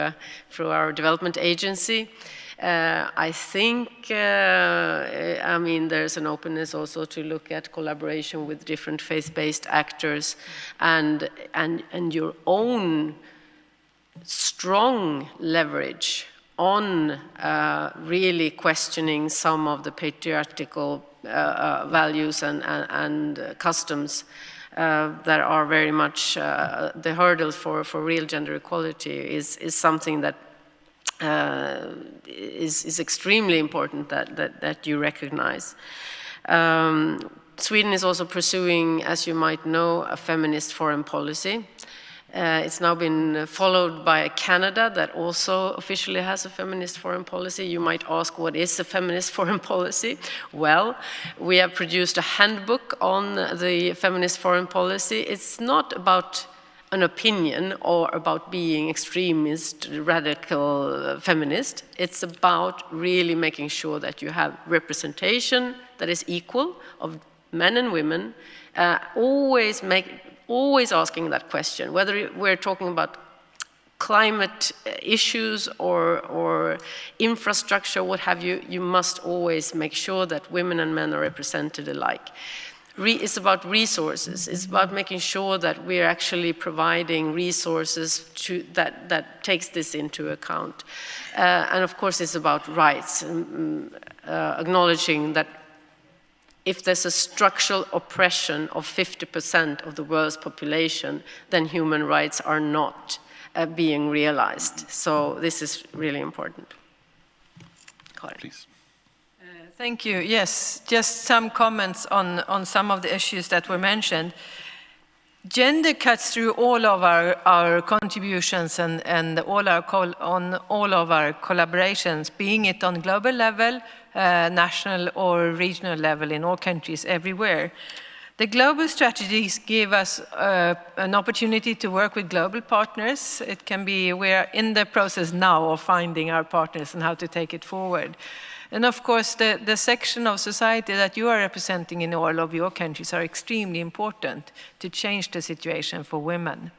our development agency. I think, I mean, there's an openness also to look at collaboration with different faith-based actors and your own strong leverage on really questioning some of the patriarchal values and customs that are very much the hurdle for real gender equality is something that is extremely important that you recognize. Sweden is also pursuing, as you might know, a feminist foreign policy. It's now been followed by Canada that also officially has a feminist foreign policy. You might ask, what is a feminist foreign policy? Well, we have produced a handbook on the feminist foreign policy. It's not about an opinion or about being extremist, radical feminist. It's about really making sure that you have representation that is equal of men and women, always asking that question, whether we're talking about climate issues or infrastructure, what have you, you must always make sure that women and men are represented alike. It's about resources. It's about making sure that we're actually providing resources that takes this into account. And of course, it's about rights, acknowledging that if there's a structural oppression of 50% of the world's population, then human rights are not being realized. So this is really important. Please. Thank you. Yes, just some comments on some of the issues that were mentioned. Gender cuts through all of our contributions and all of our collaborations, being it on global level, national or regional level in all countries everywhere. The global strategies give us an opportunity to work with global partners. It can be, we're in the process now of finding our partners and how to take it forward. And of course, the section of society that you are representing in all of your countries are extremely important to change the situation for women.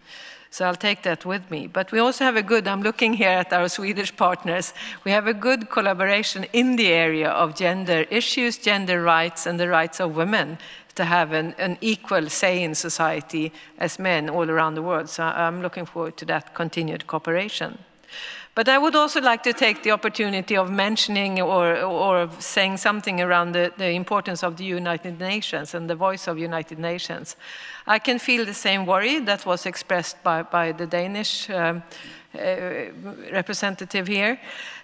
So I'll take that with me. But we also have a good, I'm looking here at our Swedish partners, we have a good collaboration in the area of gender issues, gender rights, and the rights of women to have an equal say in society as men all around the world. So I'm looking forward to that continued cooperation. But I would also like to take the opportunity of mentioning or saying something around the importance of the United Nations and the voice of United Nations. I can feel the same worry that was expressed by the Danish representative here.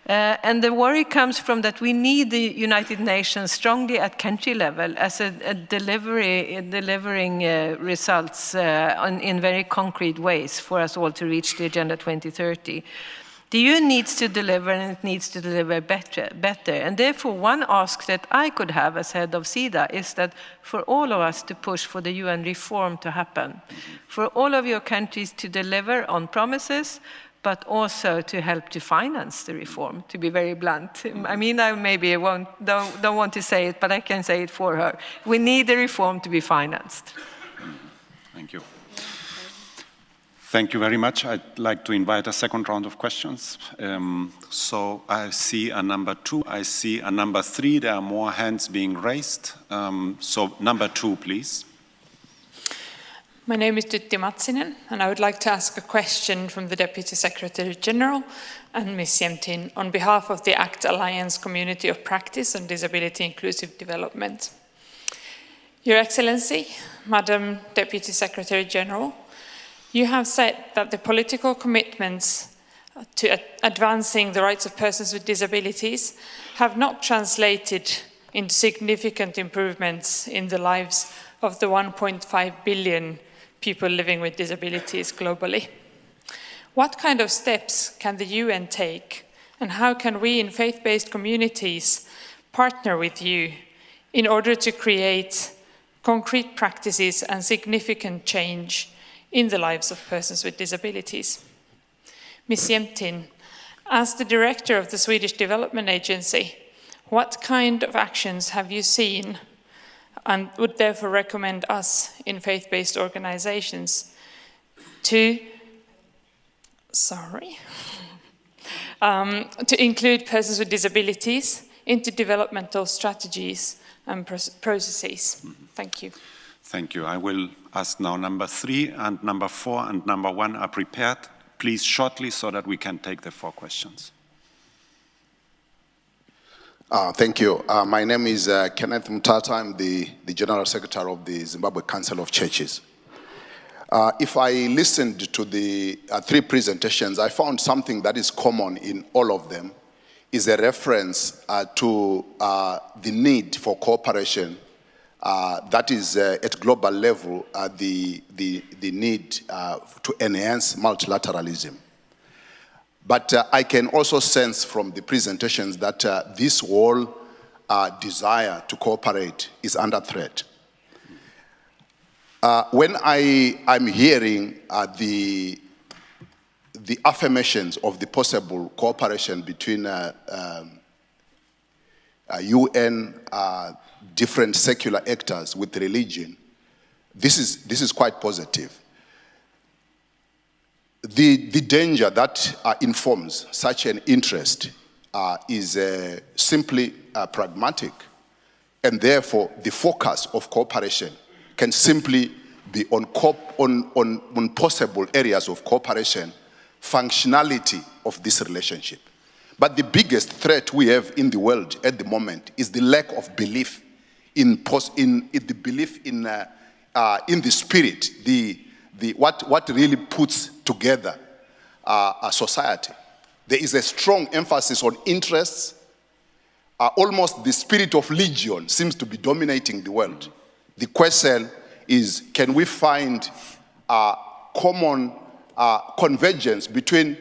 And the worry comes from that we need the United Nations strongly at country level as a delivering results in very concrete ways for us all to reach the Agenda 2030. The UN needs to deliver, and it needs to deliver better. And therefore, one ask that I could have as head of SIDA is that for all of us to push for the UN reform to happen, for all of your countries to deliver on promises, but also to help to finance the reform, to be very blunt. I mean, I maybe don't want to say it, but I can say it for her. We need the reform to be financed. Thank you. Thank you very much. I'd like to invite a second round of questions. So I see a number 2, I see a number 3. There are more hands being raised. So number 2, please. My name is Tytti Matsinen, and I would like to ask a question from the Deputy Secretary General and Ms. Jämtin on behalf of the ACT Alliance Community of Practice on Disability Inclusive Development. Your Excellency, Madam Deputy Secretary General, you have said that the political commitments to advancing the rights of persons with disabilities have not translated into significant improvements in the lives of the 1.5 billion people living with disabilities globally. What kind of steps can the UN take, and how can we in faith-based communities partner with you in order to create concrete practices and significant change in the lives of persons with disabilities? Ms. Jämtin, as the director of the Swedish Development Agency, what kind of actions have you seen and would therefore recommend us in faith-based organizations to include persons with disabilities into developmental strategies and processes? Thank you. Thank you. I will ask now number 3 and number 4 and number 1 are prepared. Please shortly so that we can take the 4 questions. Thank you. My name is Kenneth Mtata. I'm the General Secretary of the Zimbabwe Council of Churches. If I listened to the 3 presentations, I found something that is common in all of them is a reference to the need for cooperation that is at global level, the need to enhance multilateralism. But I can also sense from the presentations that this whole desire to cooperate is under threat. When I'm hearing the affirmations of the possible cooperation between UN, different secular actors with religion, this is quite positive. The danger that informs such an interest is simply pragmatic, and therefore the focus of cooperation can simply be on possible areas of cooperation, functionality of this relationship. But the biggest threat we have in the world at the moment is the lack of belief in the spirit, what really puts together a society. There is a strong emphasis on interests. Almost the spirit of legion seems to be dominating the world. The question is, can we find common convergence between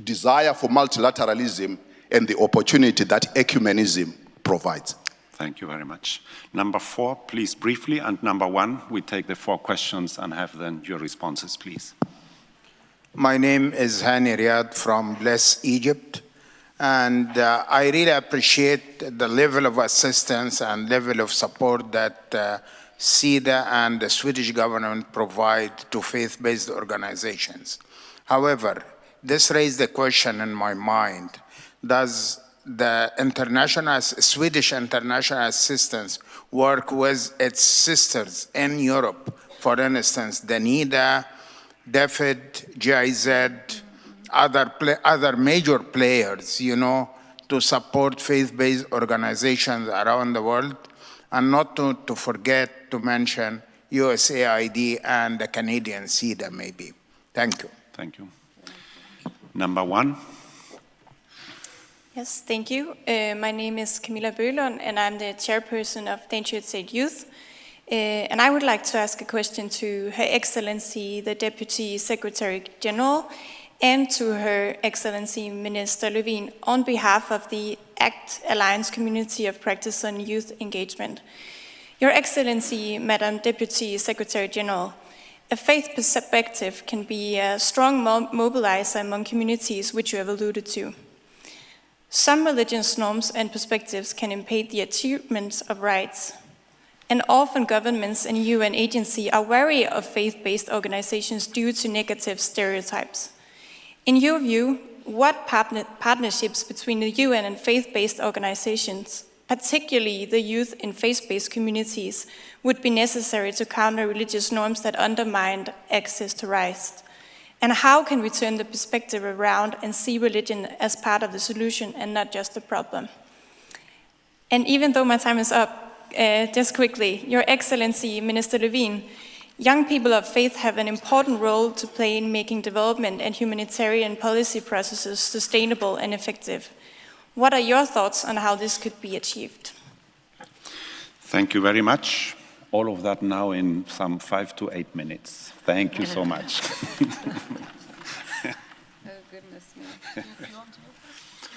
desire for multilateralism and the opportunity that ecumenism provides? Thank you very much. Number 4, please, briefly, and number 1, we take the 4 questions and have then your responses, please. My name is Hani Riyad from Bless Egypt, and I really appreciate the level of assistance and level of support that SIDA and the Swedish government provide to faith-based organizations. However, this raised a question in my mind. Does the Swedish international assistance work with its sisters in Europe, for instance, the NIDA, DFID, GIZ, other major players, to support faith-based organizations around the world, and not to forget to mention USAID and the Canadian SIDA maybe. Thank you. Thank you. Number 1. Yes, thank you. My name is Camilla Bølund, and I'm the chairperson of Danish State Youth. And I would like to ask a question to Her Excellency, the Deputy Secretary General, and to Her Excellency Minister Lövin on behalf of the ACT Alliance Community of Practice on Youth Engagement. Your Excellency, Madam Deputy Secretary General, a faith perspective can be a strong mobilizer among communities, which you have alluded to. Some religious norms and perspectives can impede the achievement of rights. And often governments and UN agencies are wary of faith-based organizations due to negative stereotypes. In your view, what partnerships between the UN and faith-based organizations, particularly the youth in faith-based communities, would be necessary to counter religious norms that undermine access to rights? And how can we turn the perspective around and see religion as part of the solution and not just the problem? And even though my time is up, just quickly, Your Excellency, Minister Levin, young people of faith have an important role to play in making development and humanitarian policy processes sustainable and effective. What are your thoughts on how this could be achieved? Thank you very much. All of that now in some 5 to 8 minutes. Thank you so much. Oh, goodness me. Do you want to go first?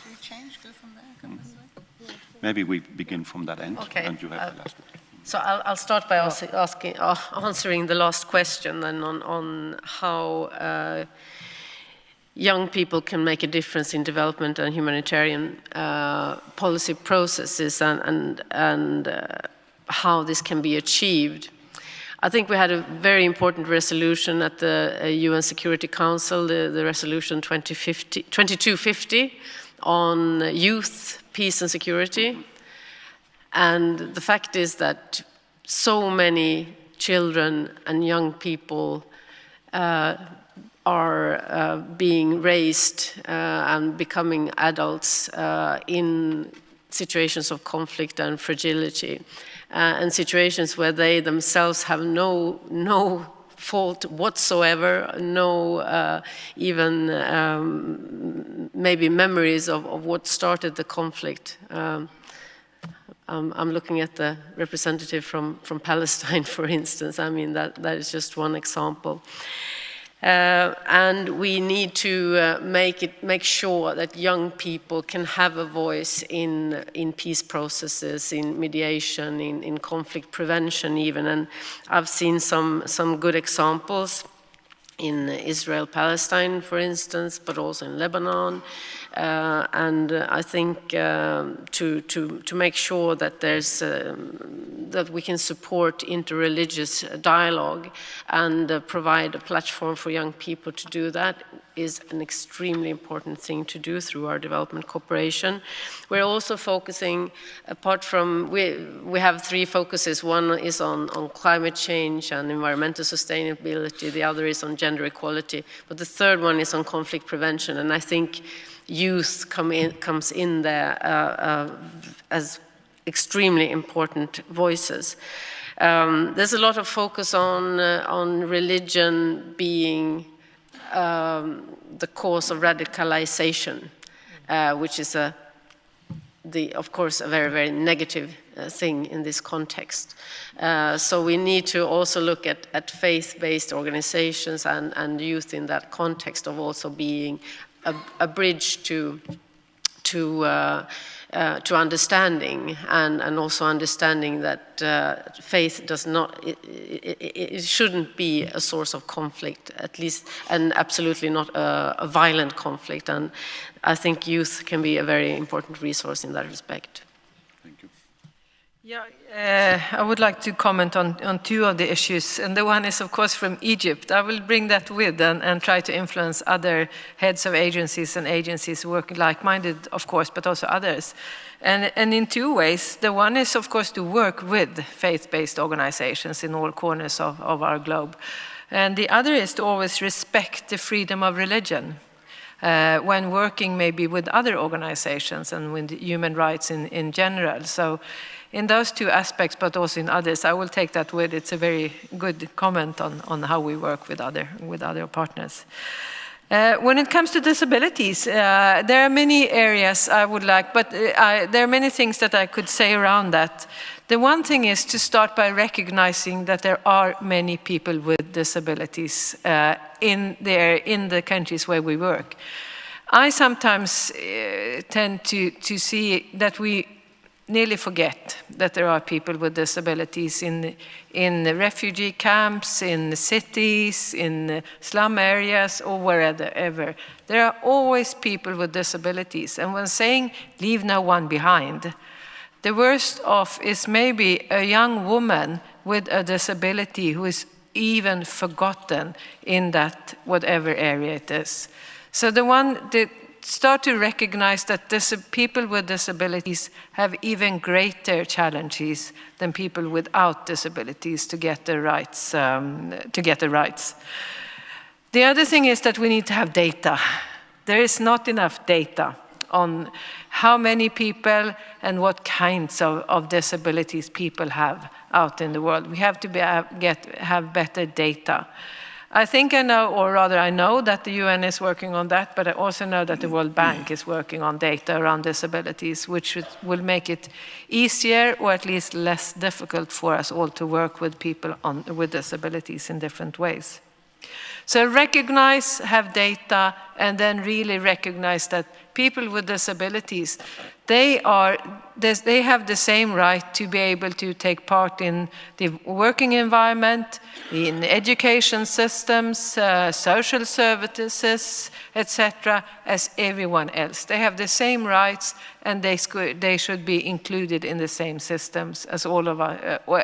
Should we change? Go from there? Come this way? Maybe we begin from that end, Okay. and you have the last word. So I'll start by answering the last question then on how young people can make a difference in development and humanitarian policy processes and how this can be achieved. I think we had a very important resolution at the UN Security Council, the resolution 2250 on youth, peace and security. And the fact is that so many children and young people are being raised and becoming adults in situations of conflict and fragility, and situations where they themselves have no fault whatsoever, no even maybe memories of what started the conflict. I'm looking at the representative from Palestine, for instance. I mean, that is just one example. And we need to make sure that young people can have a voice in peace processes, in mediation, in conflict prevention even. And I've seen some good examples in Israel-Palestine, for instance, but also in Lebanon. And I think to make sure that that we can support interreligious dialogue and provide a platform for young people to do that is an extremely important thing to do through our development cooperation. We're also focusing, apart from, we have 3 focuses. One is on climate change and environmental sustainability. The other is on gender equality. But the third one is on conflict prevention. And I think youth comes in there as extremely important voices. There's a lot of focus on religion being the cause of radicalization, which is of course a very, very negative thing in this context. So we need to also look at faith-based organizations and youth in that context of also being a bridge to understanding and also understanding that faith does not, it shouldn't be a source of conflict, at least, and absolutely not a violent conflict. And I think youth can be a very important resource in that respect. Thank you. Yeah, I would like to comment on 2 of the issues, and the one is of course from Egypt. I will bring that with and try to influence other heads of agencies and agencies working like-minded, of course, but also others. And in 2 ways. The one is of course to work with faith-based organizations in all corners of our globe. And the other is to always respect the freedom of religion when working maybe with other organizations and with human rights in general. So in those 2 aspects, but also in others, I will take that with. It's a very good comment on how we work with other partners. When it comes to disabilities, there are many areas I would like, but there are many things that I could say around that. The one thing is to start by recognizing that there are many people with disabilities in the countries where we work. I sometimes tend to see that we nearly forget that there are people with disabilities in the refugee camps, in the cities, in slum areas, or wherever. There are always people with disabilities. And when saying leave no one behind, the worst off is maybe a young woman with a disability who is even forgotten in that whatever area it is. So start to recognize that people with disabilities have even greater challenges than people without disabilities to get their rights. The other thing is that we need to have data. There is not enough data on how many people and what kinds of disabilities people have out in the world. We have to have better data. I think I know, or rather I know that the UN is working on that, but I also know that the World Bank is working on data around disabilities, which will make it easier or at least less difficult for us all to work with people with disabilities in different ways. So recognize, have data, and then really recognize that people with disabilities, they have the same right to be able to take part in the working environment, in education systems, social services, etc., as everyone else. They have the same rights, and they should be included in the same systems as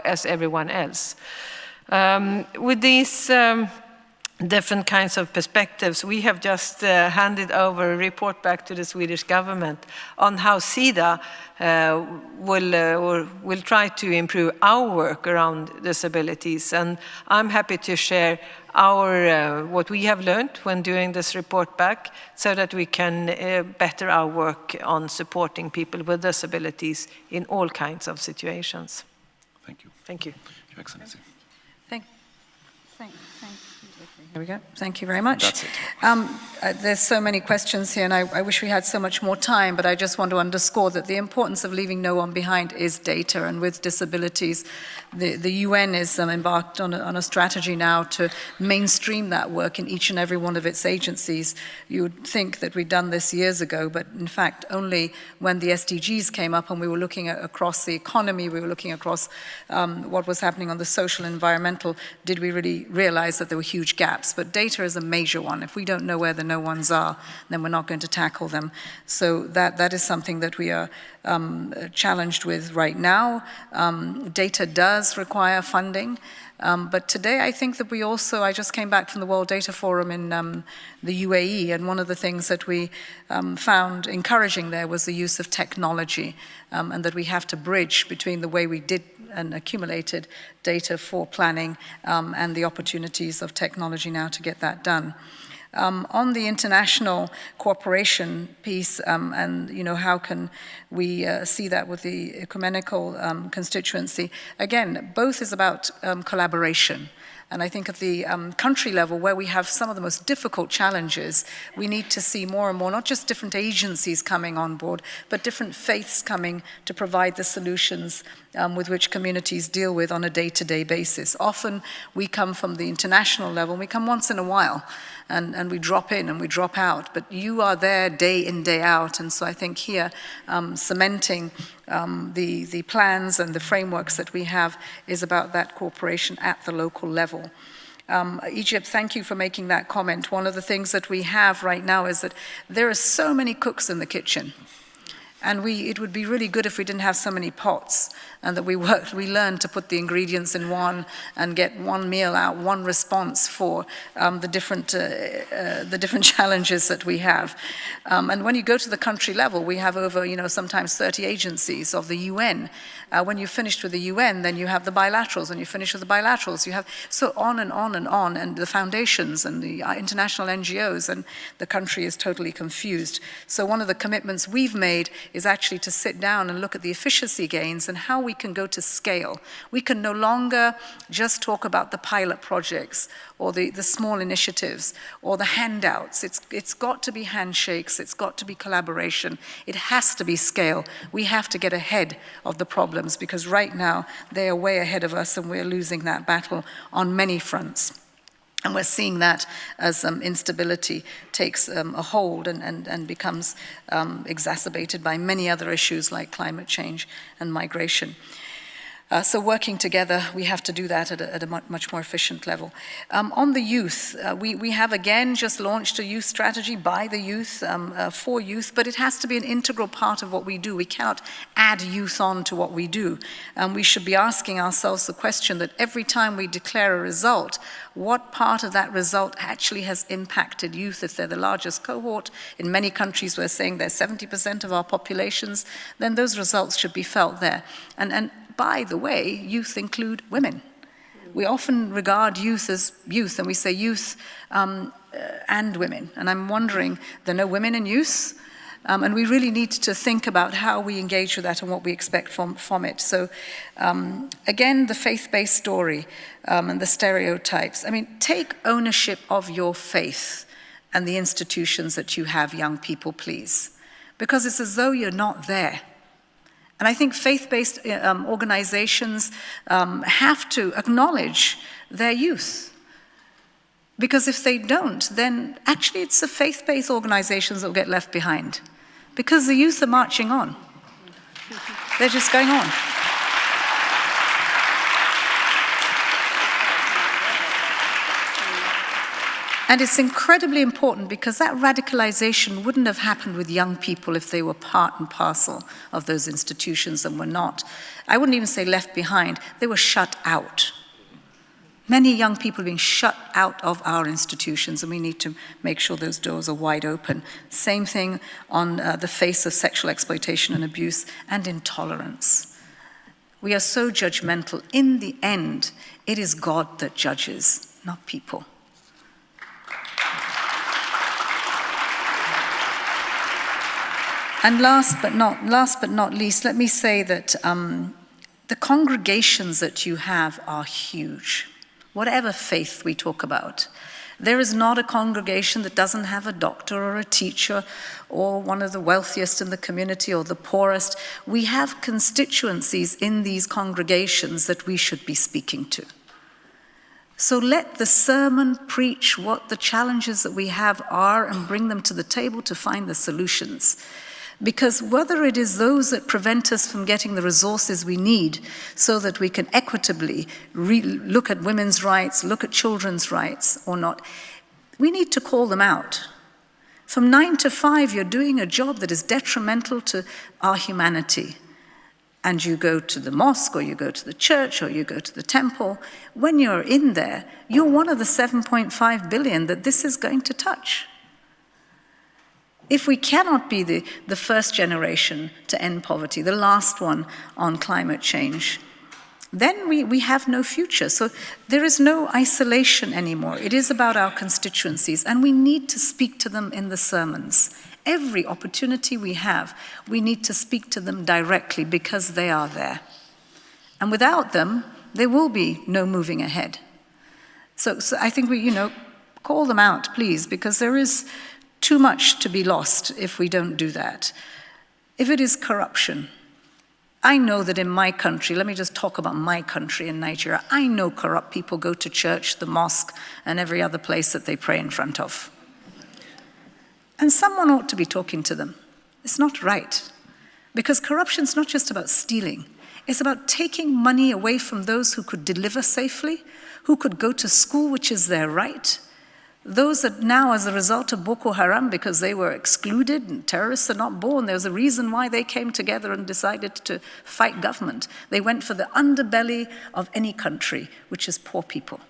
as everyone else. With these different kinds of perspectives, we have just handed over a report back to the Swedish government on how SIDA will try to improve our work around disabilities. And I'm happy to share what we have learned when doing this report back, so that we can better our work on supporting people with disabilities in all kinds of situations. Thank you. Thank you. Your Excellency. Thank you. There we go. Thank you very much. That's it. There's so many questions here, and I wish we had so much more time, but I just want to underscore that the importance of leaving no one behind is data. And with disabilities, the UN is embarked on a strategy now to mainstream that work in each and every one of its agencies. You would think that we'd done this years ago, but in fact, only when the SDGs came up and we were looking across the economy, we were looking across what was happening on the social and environmental, did we really realize that there were huge gaps. But data is a major one. If we don't know where the no ones are, then we're not going to tackle them. So that is something that we are challenged with right now. Data does require funding. But today I think that I just came back from the World Data Forum in the UAE, and one of the things that we found encouraging there was the use of technology, and that we have to bridge between the way we did and accumulated data for planning and the opportunities of technology now to get that done. On the international cooperation piece, and how can we see that with the ecumenical constituency, again, both is about collaboration. And I think at the country level, where we have some of the most difficult challenges, we need to see more and more, not just different agencies coming on board, but different faiths coming to provide the solutions with which communities deal with on a day-to-day basis. Often we come from the international level, and we come once in a while, and we drop in and we drop out, but you are there day in, day out. And so I think here, cementing the plans and the frameworks that we have is about that cooperation at the local level. Egypt, thank you for making that comment. One of the things that we have right now is that there are so many cooks in the kitchen. And it would be really good if we didn't have so many pots, and that we learned to put the ingredients in one and get one meal out, one response for the different challenges that we have. And when you go to the country level, we have over, sometimes 30 agencies of the UN. When you're finished with the UN, then you have the bilaterals. When you finish with the bilaterals, you have so on and on and on, and the foundations and the international NGOs, and the country is totally confused. So one of the commitments we've made is actually to sit down and look at the efficiency gains and how we can go to scale. We can no longer just talk about the pilot projects or the small initiatives or the handouts. It's got to be handshakes, it's got to be collaboration, it has to be scale. We have to get ahead of the problems, because right now they are way ahead of us and we're losing that battle on many fronts. And we're seeing that as instability takes a hold and becomes exacerbated by many other issues like climate change and migration. So working together, we have to do that at a much more efficient level. On the youth, we have again just launched a youth strategy by the youth, for youth, but it has to be an integral part of what we do. We cannot add youth on to what we do. We should be asking ourselves the question that every time we declare a result, what part of that result actually has impacted youth? If they're the largest cohort, in many countries we're saying they're 70% of our populations, then those results should be felt there. And by the way, youth include women. We often regard youth as youth, and we say youth and women. And I'm wondering, there are no women in youth, and we really need to think about how we engage with that and what we expect from it. So again, the faith-based story and the stereotypes. I mean, take ownership of your faith and the institutions that you have, young people, please. Because it's as though you're not there. And I think faith-based organizations have to acknowledge their youth. Because if they don't, then actually it's the faith-based organizations that will get left behind. Because the youth are marching on. They're just going on. And it's incredibly important because that radicalization wouldn't have happened with young people if they were part and parcel of those institutions and were not. I wouldn't even say left behind, they were shut out. Many young people are being shut out of our institutions, and we need to make sure those doors are wide open. Same thing on the face of sexual exploitation and abuse and intolerance. We are so judgmental. In the end, it is God that judges, not people. And last but not least, let me say that the congregations that you have are huge. Whatever faith we talk about, there is not a congregation that doesn't have a doctor or a teacher or one of the wealthiest in the community or the poorest. We have constituencies in these congregations that we should be speaking to. So let the sermon preach what the challenges that we have are and bring them to the table to find the solutions. Because whether it is those that prevent us from getting the resources we need so that we can equitably look at women's rights, look at children's rights or not, we need to call them out. From 9 to 5, you're doing a job that is detrimental to our humanity. And you go to the mosque or you go to the church or you go to the temple. When you're in there, you're one of the 7.5 billion that this is going to touch. If we cannot be the first generation to end poverty, the last one on climate change, then we have no future. So there is no isolation anymore. It is about our constituencies, and we need to speak to them in the sermons. Every opportunity we have, we need to speak to them directly because they are there. And without them, there will be no moving ahead. So I think we, call them out, please, because there is too much to be lost if we don't do that. If it is corruption, I know that in my country, let me just talk about my country in Nigeria, I know corrupt people go to church, the mosque, and every other place that they pray in front of. And someone ought to be talking to them. It's not right. Because corruption is not just about stealing. It's about taking money away from those who could deliver safely, who could go to school, which is their right. Those that now, as a result of Boko Haram, because they were excluded and terrorists are not born, there's a reason why they came together and decided to fight government. They went for the underbelly of any country, which is poor people.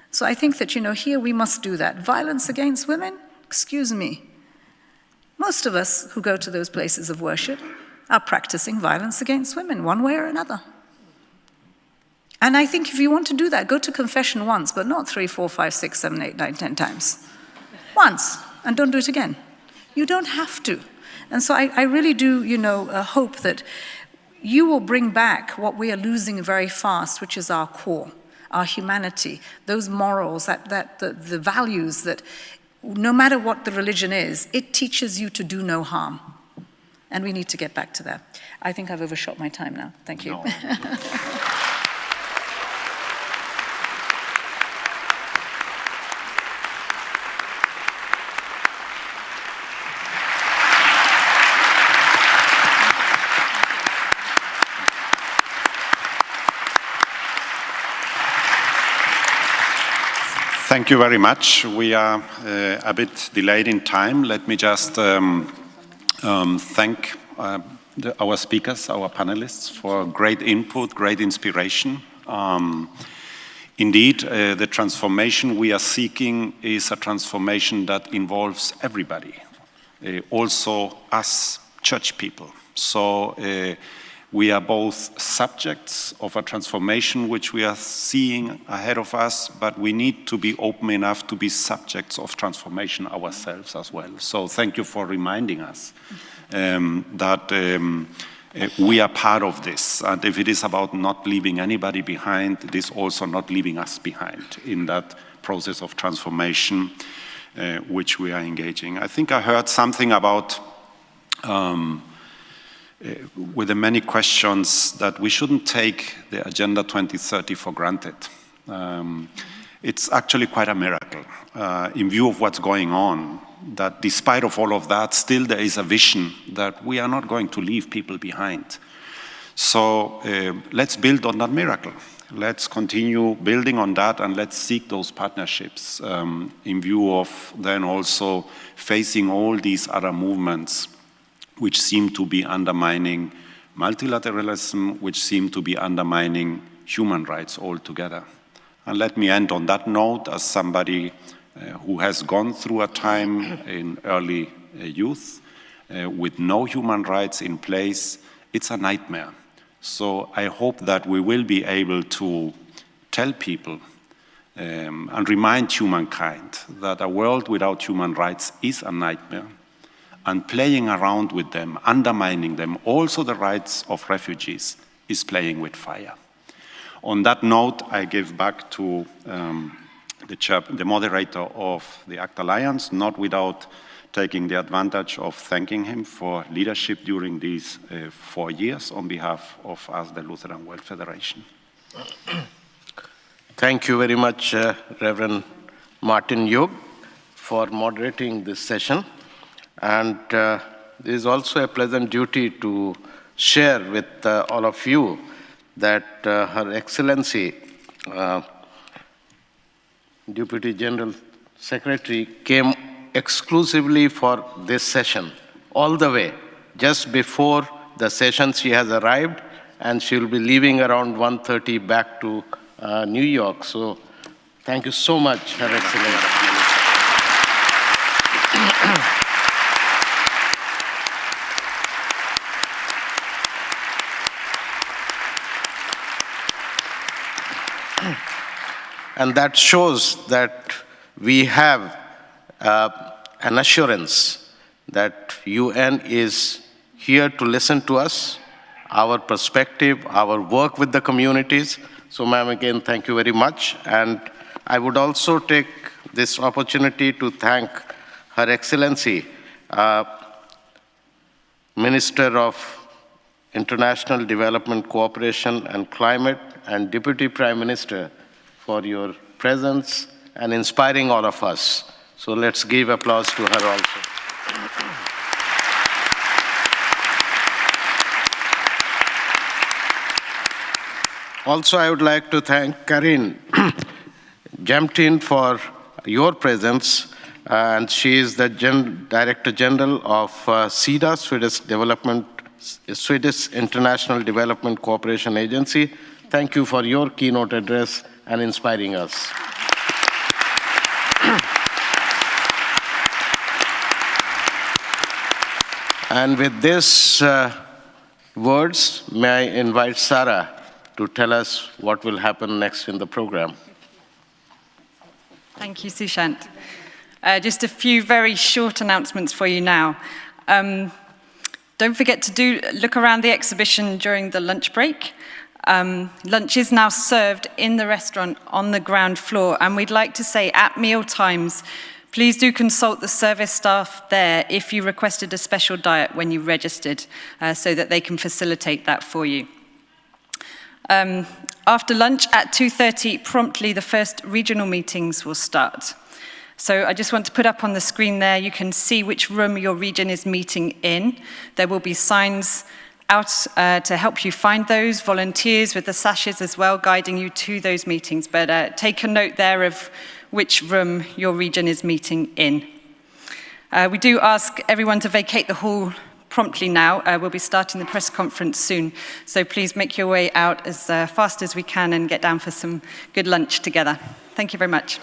So I think that, here we must do that. Violence against women? Excuse me. Most of us who go to those places of worship are practicing violence against women, one way or another. And I think if you want to do that, go to confession once, but not 3, 4, 5, 6, 7, 8, 9, 10 times. Once, and don't do it again. You don't have to. And so I really do, hope that you will bring back what we are losing very fast, which is our core, our humanity, those morals, the values that no matter what the religion is, it teaches you to do no harm. And we need to get back to that. I think I've overshot my time now. Thank you. No. Thank you very much. We are a bit delayed in time. Let me just thank our speakers, our panelists, for great input, great inspiration. Indeed, the transformation we are seeking is a transformation that involves everybody, also us church people. So we are both subjects of a transformation which we are seeing ahead of us, but we need to be open enough to be subjects of transformation ourselves as well. So thank you for reminding us that we are part of this. And if it is about not leaving anybody behind, it is also not leaving us behind in that process of transformation which we are engaging. I think I heard something about with the many questions that we shouldn't take the Agenda 2030 for granted. It's actually quite a miracle in view of what's going on, that despite of all of that, still there is a vision that we are not going to leave people behind. So let's build on that miracle. Let's continue building on that, and let's seek those partnerships in view of then also facing all these other movements which seem to be undermining multilateralism, which seem to be undermining human rights altogether. And let me end on that note as somebody who has gone through a time in early youth with no human rights in place. It's a nightmare. So I hope that we will be able to tell people and remind humankind that a world without human rights is a nightmare, and playing around with them, undermining them, also the rights of refugees, is playing with fire. On that note, I give back to the moderator of the ACT Alliance, not without taking the advantage of thanking him for leadership during these 4 years on behalf of us, the Lutheran World Federation. Thank you very much, Reverend Martin Jog, for moderating this session. And it is also a pleasant duty to share with all of you that Her Excellency, Deputy General Secretary, came exclusively for this session, all the way. Just before the session, she has arrived, and she will be leaving around 1:30 back to New York. So thank you so much, Her Excellency. And that shows that we have an assurance that UN is here to listen to us, our perspective, our work with the communities. So, ma'am, again, thank you very much. And I would also take this opportunity to thank Her Excellency, Minister of International Development Cooperation and Climate, and Deputy Prime Minister, for your presence and inspiring all of us. So let's give applause to her also. Also, I would like to thank Karin Jamtin for your presence, and she is the Director General of SIDA, Swedish International Development Cooperation Agency. Thank you for your keynote address and inspiring us. And with these words, may I invite Sarah to tell us what will happen next in the program. Thank you, Sushant. Just a few very short announcements for you now. Don't forget to look around the exhibition during the lunch break. Lunch is now served in the restaurant on the ground floor, and we'd like to say at meal times, please do consult the service staff there if you requested a special diet when you registered, so that they can facilitate that for you. After lunch at 2:30 promptly, the first regional meetings will start. So I just want to put up on the screen there, you can see which room your region is meeting in. There will be signs out to help you find those, volunteers with the sashes as well, guiding you to those meetings. But take a note there of which room your region is meeting in. We do ask everyone to vacate the hall promptly now. We'll be starting the press conference soon, so please make your way out as fast as we can and get down for some good lunch together. Thank you very much.